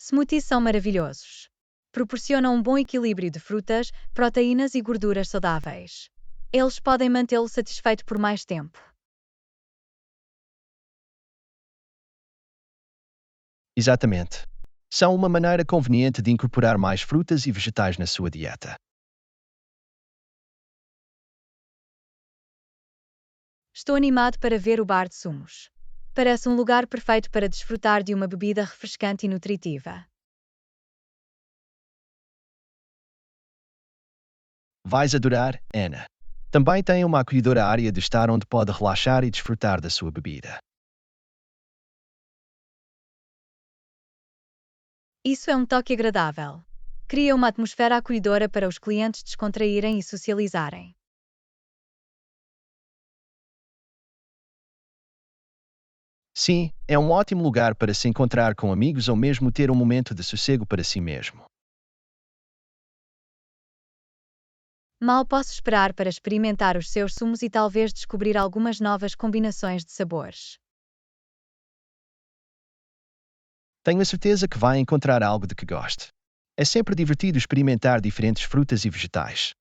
Smoothies são maravilhosos. Proporcionam um bom equilíbrio de frutas, proteínas e gorduras saudáveis. Eles podem mantê-lo satisfeito por mais tempo. Exatamente. São uma maneira conveniente de incorporar mais frutas e vegetais na sua dieta. Estou animado para ver o bar de sumos. Parece um lugar perfeito para desfrutar de uma bebida refrescante e nutritiva. Vais adorar, Ana. Também tem uma acolhedora área de estar onde pode relaxar e desfrutar da sua bebida. Isso é um toque agradável. Cria uma atmosfera acolhedora para os clientes descontraírem e socializarem. Sim, é um ótimo lugar para se encontrar com amigos ou mesmo ter um momento de sossego para si mesmo. Mal posso esperar para experimentar os seus sumos e talvez descobrir algumas novas combinações de sabores. Tenho a certeza que vai encontrar algo de que goste. É sempre divertido experimentar diferentes frutas e vegetais.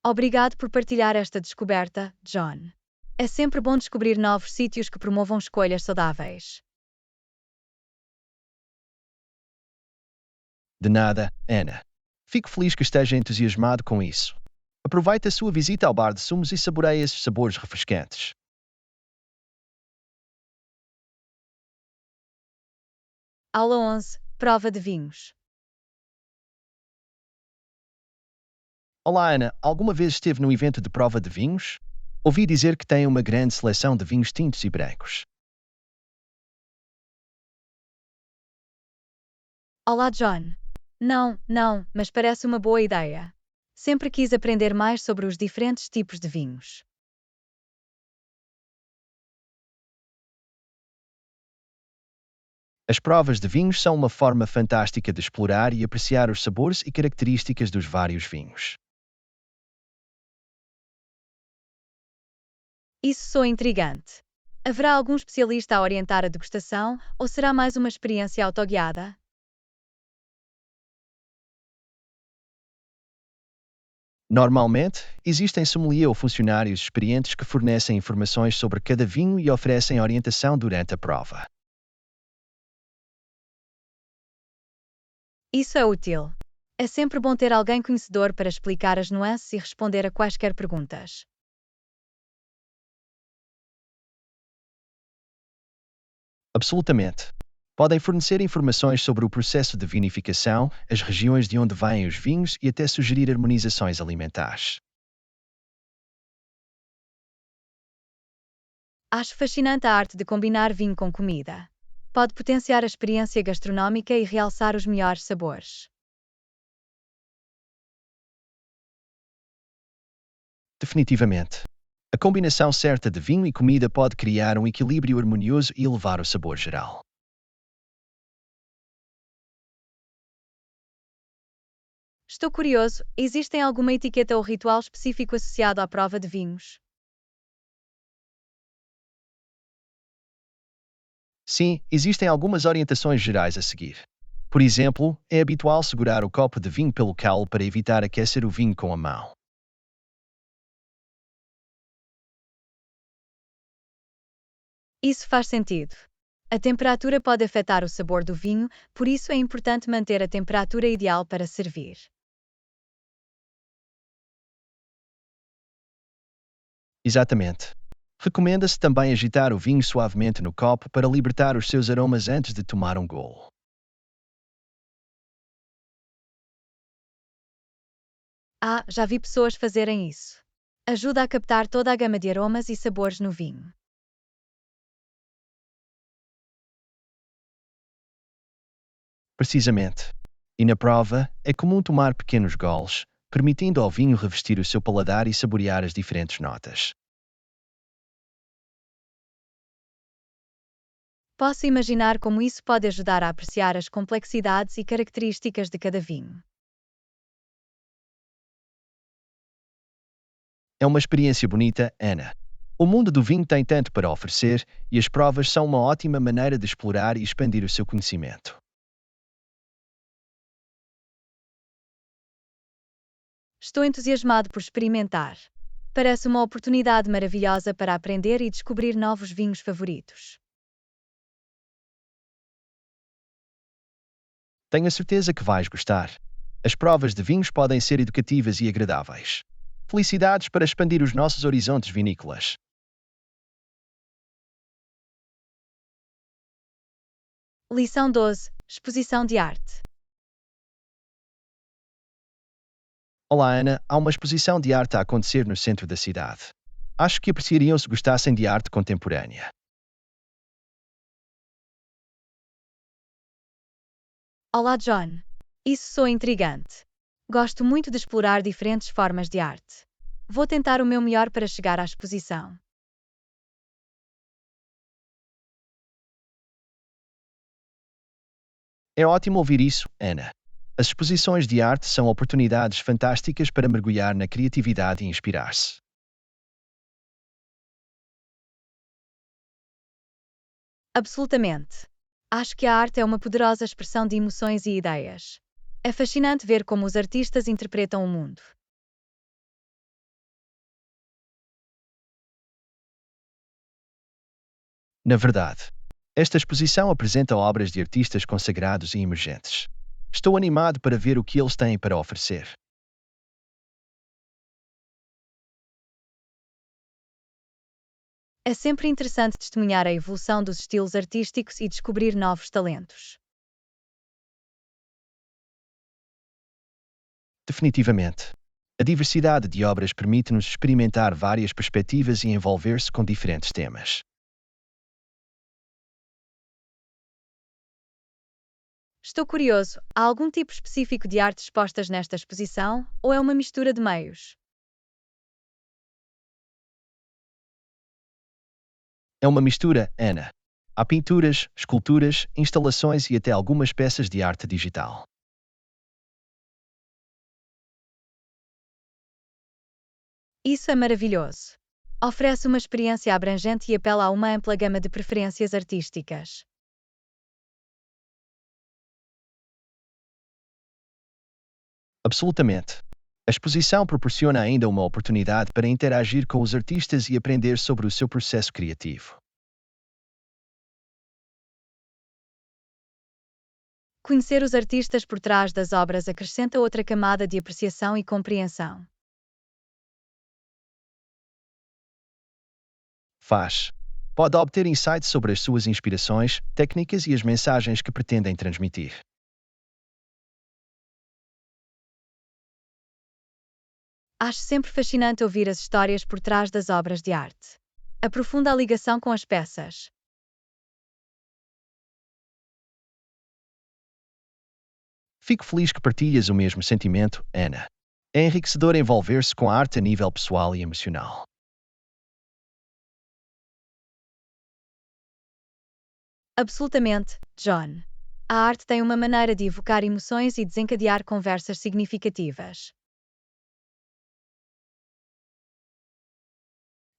Obrigado por partilhar esta descoberta, John. É sempre bom descobrir novos sítios que promovam escolhas saudáveis. De nada, Ana. Fico feliz que esteja entusiasmado com isso. Aproveite a sua visita ao bar de sumos e saboreie esses sabores refrescantes. Aula 11. Prova de vinhos. Olá, Ana. Alguma vez esteve num evento de prova de vinhos? Ouvi dizer que tem uma grande seleção de vinhos tintos e brancos. Olá, John. Não, mas parece uma boa ideia. Sempre quis aprender mais sobre os diferentes tipos de vinhos. As provas de vinhos são uma forma fantástica de explorar e apreciar os sabores e características dos vários vinhos. Isso soa intrigante. Haverá algum especialista a orientar a degustação ou será mais uma experiência autoguiada? Normalmente, existem sommelier ou funcionários experientes que fornecem informações sobre cada vinho e oferecem orientação durante a prova. Isso é útil. É sempre bom ter alguém conhecedor para explicar as nuances e responder a quaisquer perguntas. Absolutamente. Podem fornecer informações sobre o processo de vinificação, as regiões de onde vêm os vinhos e até sugerir harmonizações alimentares. Acho fascinante a arte de combinar vinho com comida. Pode potenciar a experiência gastronómica e realçar os melhores sabores. Definitivamente. A combinação certa de vinho e comida pode criar um equilíbrio harmonioso e elevar o sabor geral. Estou curioso, existem alguma etiqueta ou ritual específico associado à prova de vinhos? Sim, existem algumas orientações gerais a seguir. Por exemplo, é habitual segurar o copo de vinho pelo caule para evitar aquecer o vinho com a mão. Isso faz sentido. A temperatura pode afetar o sabor do vinho, por isso é importante manter a temperatura ideal para servir. Exatamente. Recomenda-se também agitar o vinho suavemente no copo para libertar os seus aromas antes de tomar um golo. Já vi pessoas fazerem isso. Ajuda a captar toda a gama de aromas e sabores no vinho. Precisamente. E na prova, é comum tomar pequenos goles, permitindo ao vinho revestir o seu paladar e saborear as diferentes notas. Posso imaginar como isso pode ajudar a apreciar as complexidades e características de cada vinho. É uma experiência bonita, Ana. O mundo do vinho tem tanto para oferecer e as provas são uma ótima maneira de explorar e expandir o seu conhecimento. Estou entusiasmado por experimentar. Parece uma oportunidade maravilhosa para aprender e descobrir novos vinhos favoritos. Tenho a certeza que vais gostar. As provas de vinhos podem ser educativas e agradáveis. Felicidades para expandir os nossos horizontes vinícolas. Lição 12. Exposição de arte. Olá, Ana. Há uma exposição de arte a acontecer no centro da cidade. Acho que apreciariam se gostassem de arte contemporânea. Olá, John. Isso soa intrigante. Gosto muito de explorar diferentes formas de arte. Vou tentar o meu melhor para chegar à exposição. É ótimo ouvir isso, Ana. As exposições de arte são oportunidades fantásticas para mergulhar na criatividade e inspirar-se. Absolutamente. Acho que a arte é uma poderosa expressão de emoções e ideias. É fascinante ver como os artistas interpretam o mundo. Na verdade, esta exposição apresenta obras de artistas consagrados e emergentes. Estou animado para ver o que eles têm para oferecer. É sempre interessante testemunhar a evolução dos estilos artísticos e descobrir novos talentos. Definitivamente. A diversidade de obras permite-nos experimentar várias perspectivas e envolver-se com diferentes temas. Estou curioso, há algum tipo específico de arte expostas nesta exposição, ou é uma mistura de meios? É uma mistura, Ana. Há pinturas, esculturas, instalações e até algumas peças de arte digital. Isso é maravilhoso. Oferece uma experiência abrangente e apela a uma ampla gama de preferências artísticas. Absolutamente. A exposição proporciona ainda uma oportunidade para interagir com os artistas e aprender sobre o seu processo criativo. Conhecer os artistas por trás das obras acrescenta outra camada de apreciação e compreensão. Faz. Pode obter insights sobre as suas inspirações, técnicas e as mensagens que pretendem transmitir. Acho sempre fascinante ouvir as histórias por trás das obras de arte. Aprofunda a ligação com as peças. Fico feliz que partilhas o mesmo sentimento, Ana. É enriquecedor envolver-se com a arte a nível pessoal e emocional. Absolutamente, John. A arte tem uma maneira de evocar emoções e desencadear conversas significativas.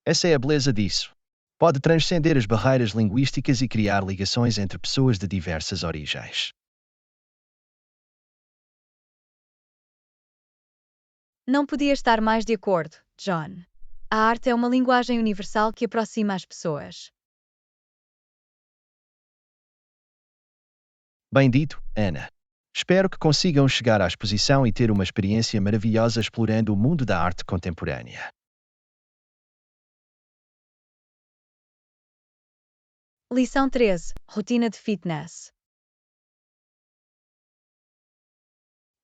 Essa é a beleza disso. Pode transcender as barreiras linguísticas e criar ligações entre pessoas de diversas origens. Não podia estar mais de acordo, John. A arte é uma linguagem universal que aproxima as pessoas. Bem dito, Ana. Espero que consigam chegar à exposição e ter uma experiência maravilhosa explorando o mundo da arte contemporânea. Lição 13. Rotina de fitness.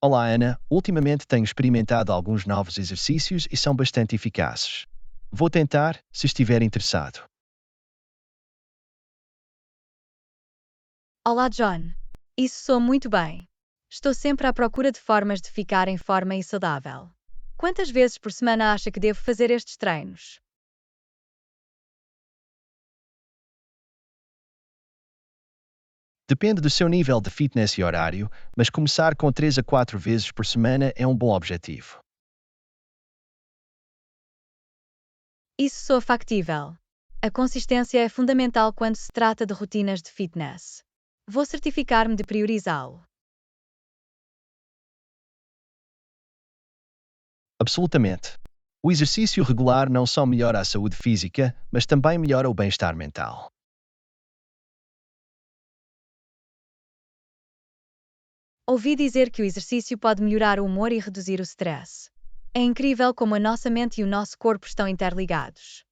Olá, Ana. Ultimamente tenho experimentado alguns novos exercícios e são bastante eficazes. Vou tentar, se estiver interessado. Olá, John. Isso soa muito bem. Estou sempre à procura de formas de ficar em forma e saudável. Quantas vezes por semana acha que devo fazer estes treinos? Depende do seu nível de fitness e horário, mas começar com 3 a 4 vezes por semana é um bom objetivo. Isso soa factível. A consistência é fundamental quando se trata de rotinas de fitness. Vou certificar-me de priorizá-lo. Absolutamente. O exercício regular não só melhora a saúde física, mas também melhora o bem-estar mental. Ouvi dizer que o exercício pode melhorar o humor e reduzir o stress. É incrível como a nossa mente e o nosso corpo estão interligados.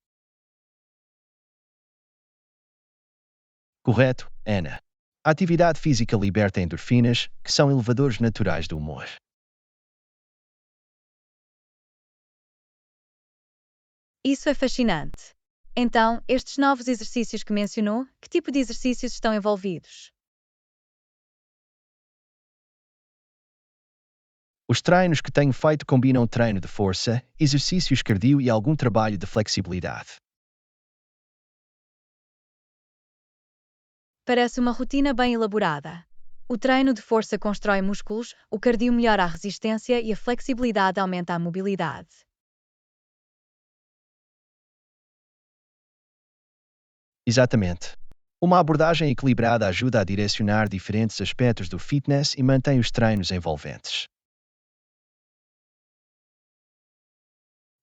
Correto, Ana. A atividade física liberta endorfinas, que são elevadores naturais do humor. Isso é fascinante. Então, estes novos exercícios que mencionou, que tipo de exercícios estão envolvidos? Os treinos que tenho feito combinam treino de força, exercícios cardio e algum trabalho de flexibilidade. Parece uma rotina bem elaborada. O treino de força constrói músculos, o cardio melhora a resistência e a flexibilidade aumenta a mobilidade. Exatamente. Uma abordagem equilibrada ajuda a direcionar diferentes aspectos do fitness e mantém os treinos envolventes.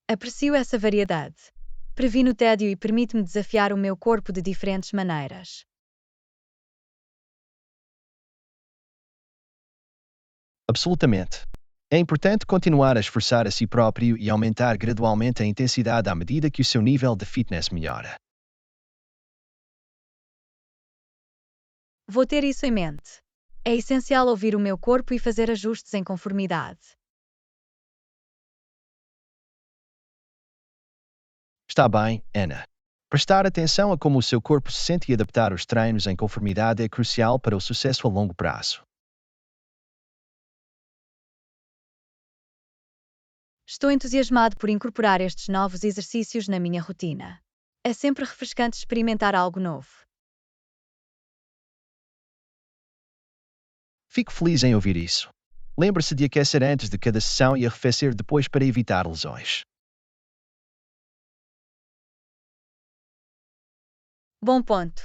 Aprecio essa variedade. Previne o tédio e permite-me desafiar o meu corpo de diferentes maneiras. Absolutamente. É importante continuar a esforçar a si próprio e aumentar gradualmente a intensidade à medida que o seu nível de fitness melhora. Vou ter isso em mente. É essencial ouvir o meu corpo e fazer ajustes em conformidade. Está bem, Ana. Prestar atenção a como o seu corpo se sente e adaptar os treinos em conformidade é crucial para o sucesso a longo prazo. Estou entusiasmado por incorporar estes novos exercícios na minha rotina. É sempre refrescante experimentar algo novo. Fico feliz em ouvir isso. Lembre-se de aquecer antes de cada sessão e arrefecer depois para evitar lesões. Bom ponto.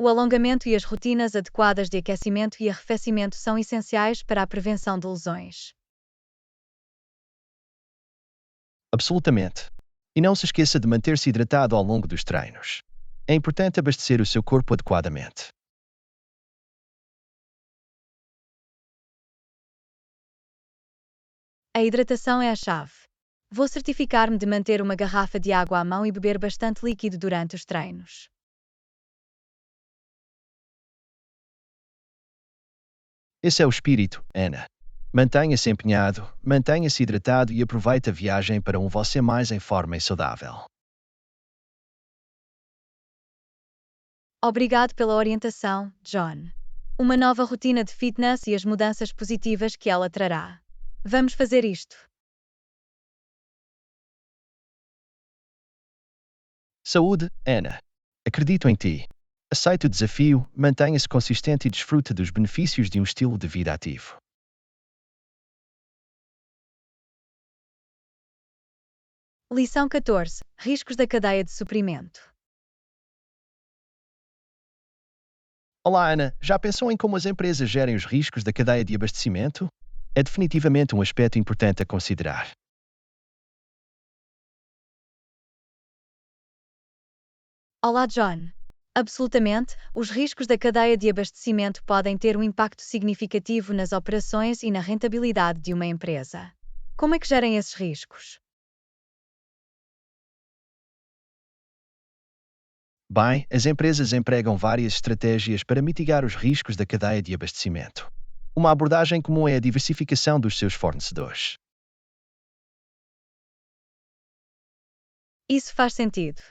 O alongamento e as rotinas adequadas de aquecimento e arrefecimento são essenciais para a prevenção de lesões. Absolutamente. E não se esqueça de manter-se hidratado ao longo dos treinos. É importante abastecer o seu corpo adequadamente. A hidratação é a chave. Vou certificar-me de manter uma garrafa de água à mão e beber bastante líquido durante os treinos. Esse é o espírito, Ana. Mantenha-se empenhado, mantenha-se hidratado e aproveite a viagem para um você mais em forma e saudável. Obrigado pela orientação, John. Uma nova rotina de fitness e as mudanças positivas que ela trará. Vamos fazer isto. Saúde, Ana. Acredito em ti. Aceite o desafio, mantenha-se consistente e desfrute dos benefícios de um estilo de vida ativo. Lição 14. Riscos da cadeia de suprimento. Olá, Ana. Já pensou em como as empresas gerem os riscos da cadeia de abastecimento? É definitivamente um aspecto importante a considerar. Olá, John. Absolutamente, os riscos da cadeia de abastecimento podem ter um impacto significativo nas operações e na rentabilidade de uma empresa. Como é que gerem esses riscos? Bem, as empresas empregam várias estratégias para mitigar os riscos da cadeia de abastecimento. Uma abordagem comum é a diversificação dos seus fornecedores. Isso faz sentido.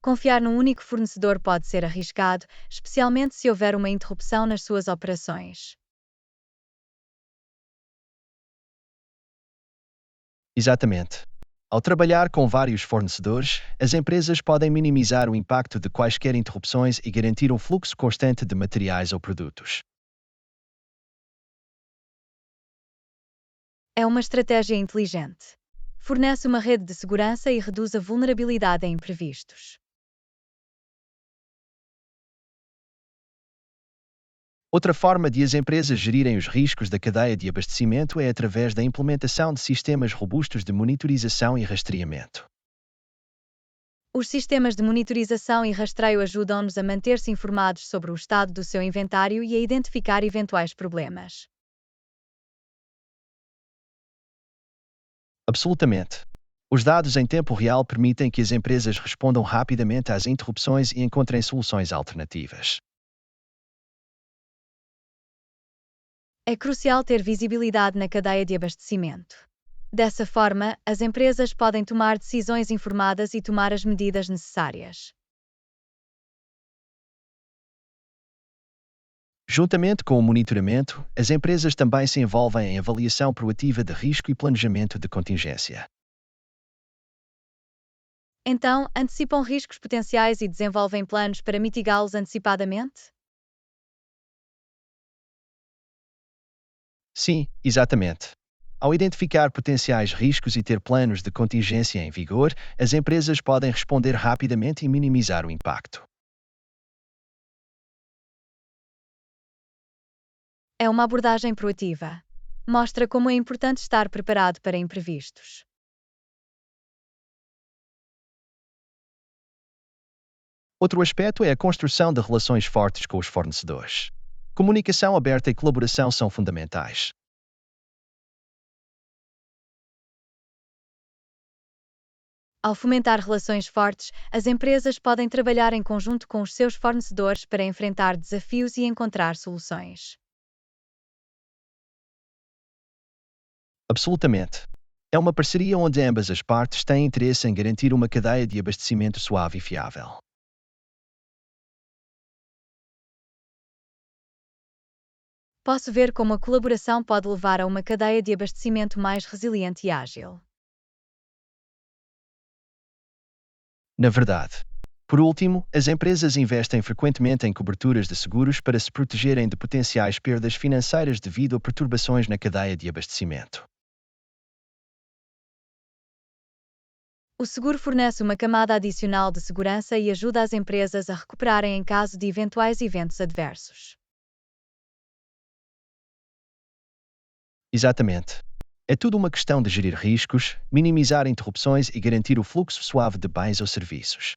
Confiar num único fornecedor pode ser arriscado, especialmente se houver uma interrupção nas suas operações. Exatamente. Ao trabalhar com vários fornecedores, as empresas podem minimizar o impacto de quaisquer interrupções e garantir um fluxo constante de materiais ou produtos. É uma estratégia inteligente. Fornece uma rede de segurança e reduz a vulnerabilidade a imprevistos. Outra forma de as empresas gerirem os riscos da cadeia de abastecimento é através da implementação de sistemas robustos de monitorização e rastreamento. Os sistemas de monitorização e rastreio ajudam-nos a manter-se informados sobre o estado do seu inventário e a identificar eventuais problemas. Absolutamente. Os dados em tempo real permitem que as empresas respondam rapidamente às interrupções e encontrem soluções alternativas. É crucial ter visibilidade na cadeia de abastecimento. Dessa forma, as empresas podem tomar decisões informadas e tomar as medidas necessárias. Juntamente com o monitoramento, as empresas também se envolvem em avaliação proativa de risco e planejamento de contingência. Então, antecipam riscos potenciais e desenvolvem planos para mitigá-los antecipadamente? Sim, exatamente. Ao identificar potenciais riscos e ter planos de contingência em vigor, as empresas podem responder rapidamente e minimizar o impacto. É uma abordagem proativa. Mostra como é importante estar preparado para imprevistos. Outro aspecto é a construção de relações fortes com os fornecedores. Comunicação aberta e colaboração são fundamentais. Ao fomentar relações fortes, as empresas podem trabalhar em conjunto com os seus fornecedores para enfrentar desafios e encontrar soluções. Absolutamente. É uma parceria onde ambas as partes têm interesse em garantir uma cadeia de abastecimento suave e fiável. Posso ver como a colaboração pode levar a uma cadeia de abastecimento mais resiliente e ágil. Na verdade, Por último, as empresas investem frequentemente em coberturas de seguros para se protegerem de potenciais perdas financeiras devido a perturbações na cadeia de abastecimento. O seguro fornece uma camada adicional de segurança e ajuda as empresas a recuperarem em caso de eventuais eventos adversos. Exatamente. É tudo uma questão de gerir riscos, minimizar interrupções e garantir o fluxo suave de bens ou serviços.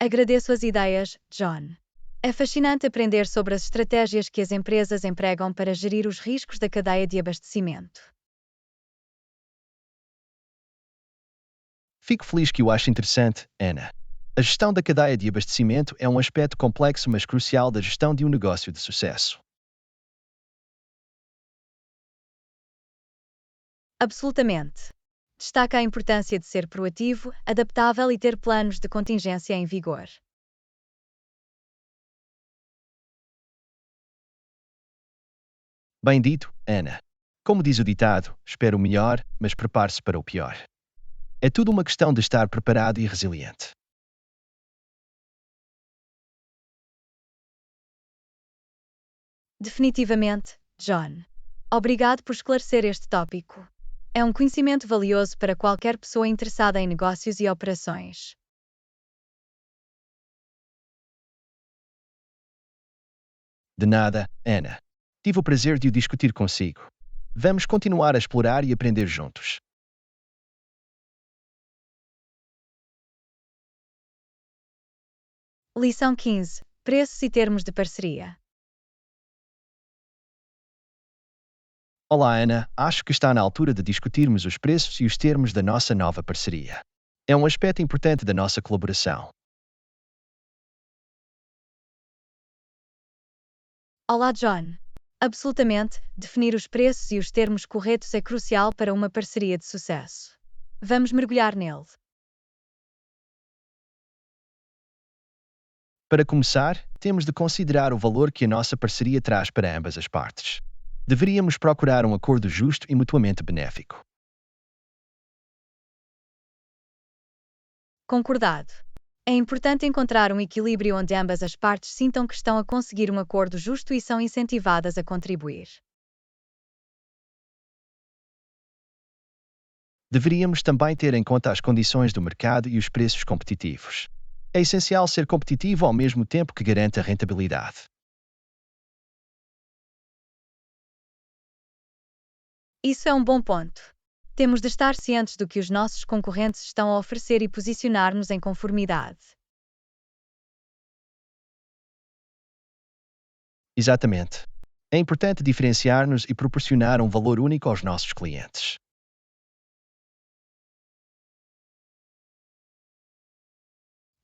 Agradeço as ideias, John. É fascinante aprender sobre as estratégias que as empresas empregam para gerir os riscos da cadeia de abastecimento. Fico feliz que o ache interessante, Ana. A gestão da cadeia de abastecimento é um aspecto complexo mas crucial da gestão de um negócio de sucesso. Absolutamente. Destaca a importância de ser proativo, adaptável e ter planos de contingência em vigor. Bem dito, Ana. Como diz o ditado, espera o melhor, mas prepare-se para o pior. É tudo uma questão de estar preparado e resiliente. Definitivamente, John. Obrigado por esclarecer este tópico. É um conhecimento valioso para qualquer pessoa interessada em negócios e operações. De nada, Ana. Tive o prazer de o discutir consigo. Vamos continuar a explorar e aprender juntos. Lição 15. Preços e termos de parceria. Olá, Ana. Acho que está na altura de discutirmos os preços e os termos da nossa nova parceria. É um aspecto importante da nossa colaboração. Olá, John. Absolutamente, definir os preços e os termos corretos é crucial para uma parceria de sucesso. Vamos mergulhar nele. Para começar, temos de considerar o valor que a nossa parceria traz para ambas as partes. Deveríamos procurar um acordo justo e mutuamente benéfico. Concordado. É importante encontrar um equilíbrio onde ambas as partes sintam que estão a conseguir um acordo justo e são incentivadas a contribuir. Deveríamos também ter em conta as condições do mercado e os preços competitivos. É essencial ser competitivo ao mesmo tempo que garante a rentabilidade. Isso é um bom ponto. Temos de estar cientes do que os nossos concorrentes estão a oferecer e posicionar-nos em conformidade. Exatamente. É importante diferenciar-nos e proporcionar um valor único aos nossos clientes.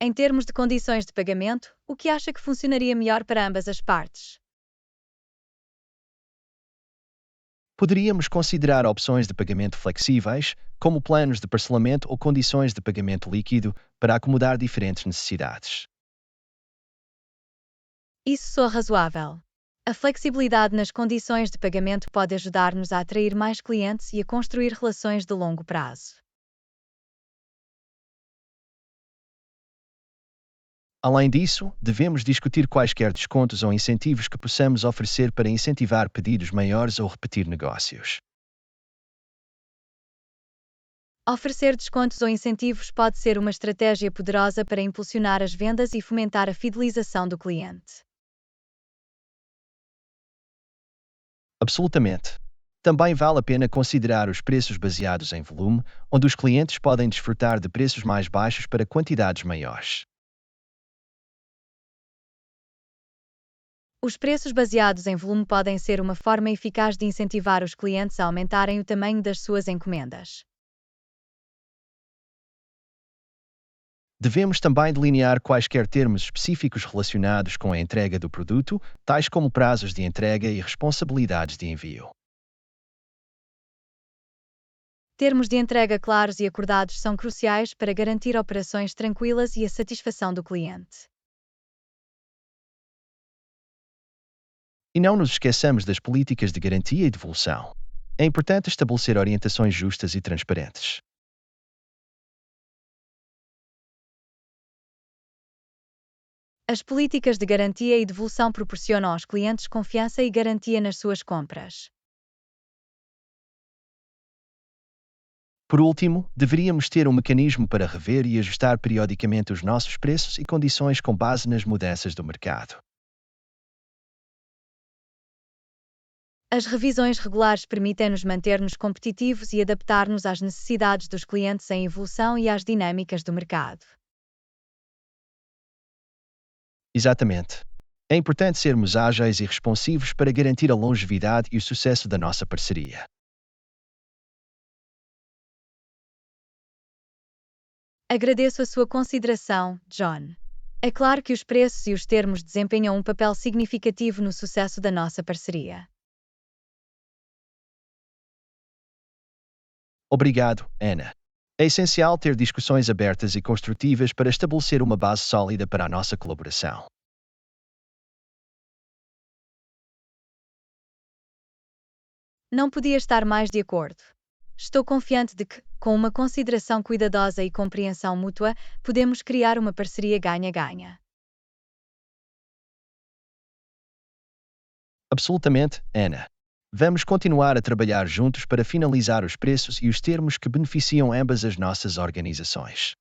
Em termos de condições de pagamento, o que acha que funcionaria melhor para ambas as partes? Poderíamos considerar opções de pagamento flexíveis, como planos de parcelamento ou condições de pagamento líquido, para acomodar diferentes necessidades. Isso soa razoável. A flexibilidade nas condições de pagamento pode ajudar-nos a atrair mais clientes e a construir relações de longo prazo. Além disso, devemos discutir quaisquer descontos ou incentivos que possamos oferecer para incentivar pedidos maiores ou repetir negócios. Oferecer descontos ou incentivos pode ser uma estratégia poderosa para impulsionar as vendas e fomentar a fidelização do cliente. Absolutamente. Também vale a pena considerar os preços baseados em volume, onde os clientes podem desfrutar de preços mais baixos para quantidades maiores. Os preços baseados em volume podem ser uma forma eficaz de incentivar os clientes a aumentarem o tamanho das suas encomendas. Devemos também delinear quaisquer termos específicos relacionados com a entrega do produto, tais como prazos de entrega e responsabilidades de envio. Termos de entrega claros e acordados são cruciais para garantir operações tranquilas e a satisfação do cliente. E não nos esqueçamos das políticas de garantia e devolução. É importante estabelecer orientações justas e transparentes. As políticas de garantia e devolução proporcionam aos clientes confiança e garantia nas suas compras. Por último, deveríamos ter um mecanismo para rever e ajustar periodicamente os nossos preços e condições com base nas mudanças do mercado. As revisões regulares permitem-nos manter-nos competitivos e adaptar-nos às necessidades dos clientes em evolução e às dinâmicas do mercado. Exatamente. É importante sermos ágeis e responsivos para garantir a longevidade e o sucesso da nossa parceria. Agradeço a sua consideração, John. É claro que os preços e os termos desempenham um papel significativo no sucesso da nossa parceria. Obrigado, Ana. É essencial ter discussões abertas e construtivas para estabelecer uma base sólida para a nossa colaboração. Não podia estar mais de acordo. Estou confiante de que, com uma consideração cuidadosa e compreensão mútua, podemos criar uma parceria ganha-ganha. Absolutamente, Ana. Vamos continuar a trabalhar juntos para finalizar os preços e os termos que beneficiam ambas as nossas organizações.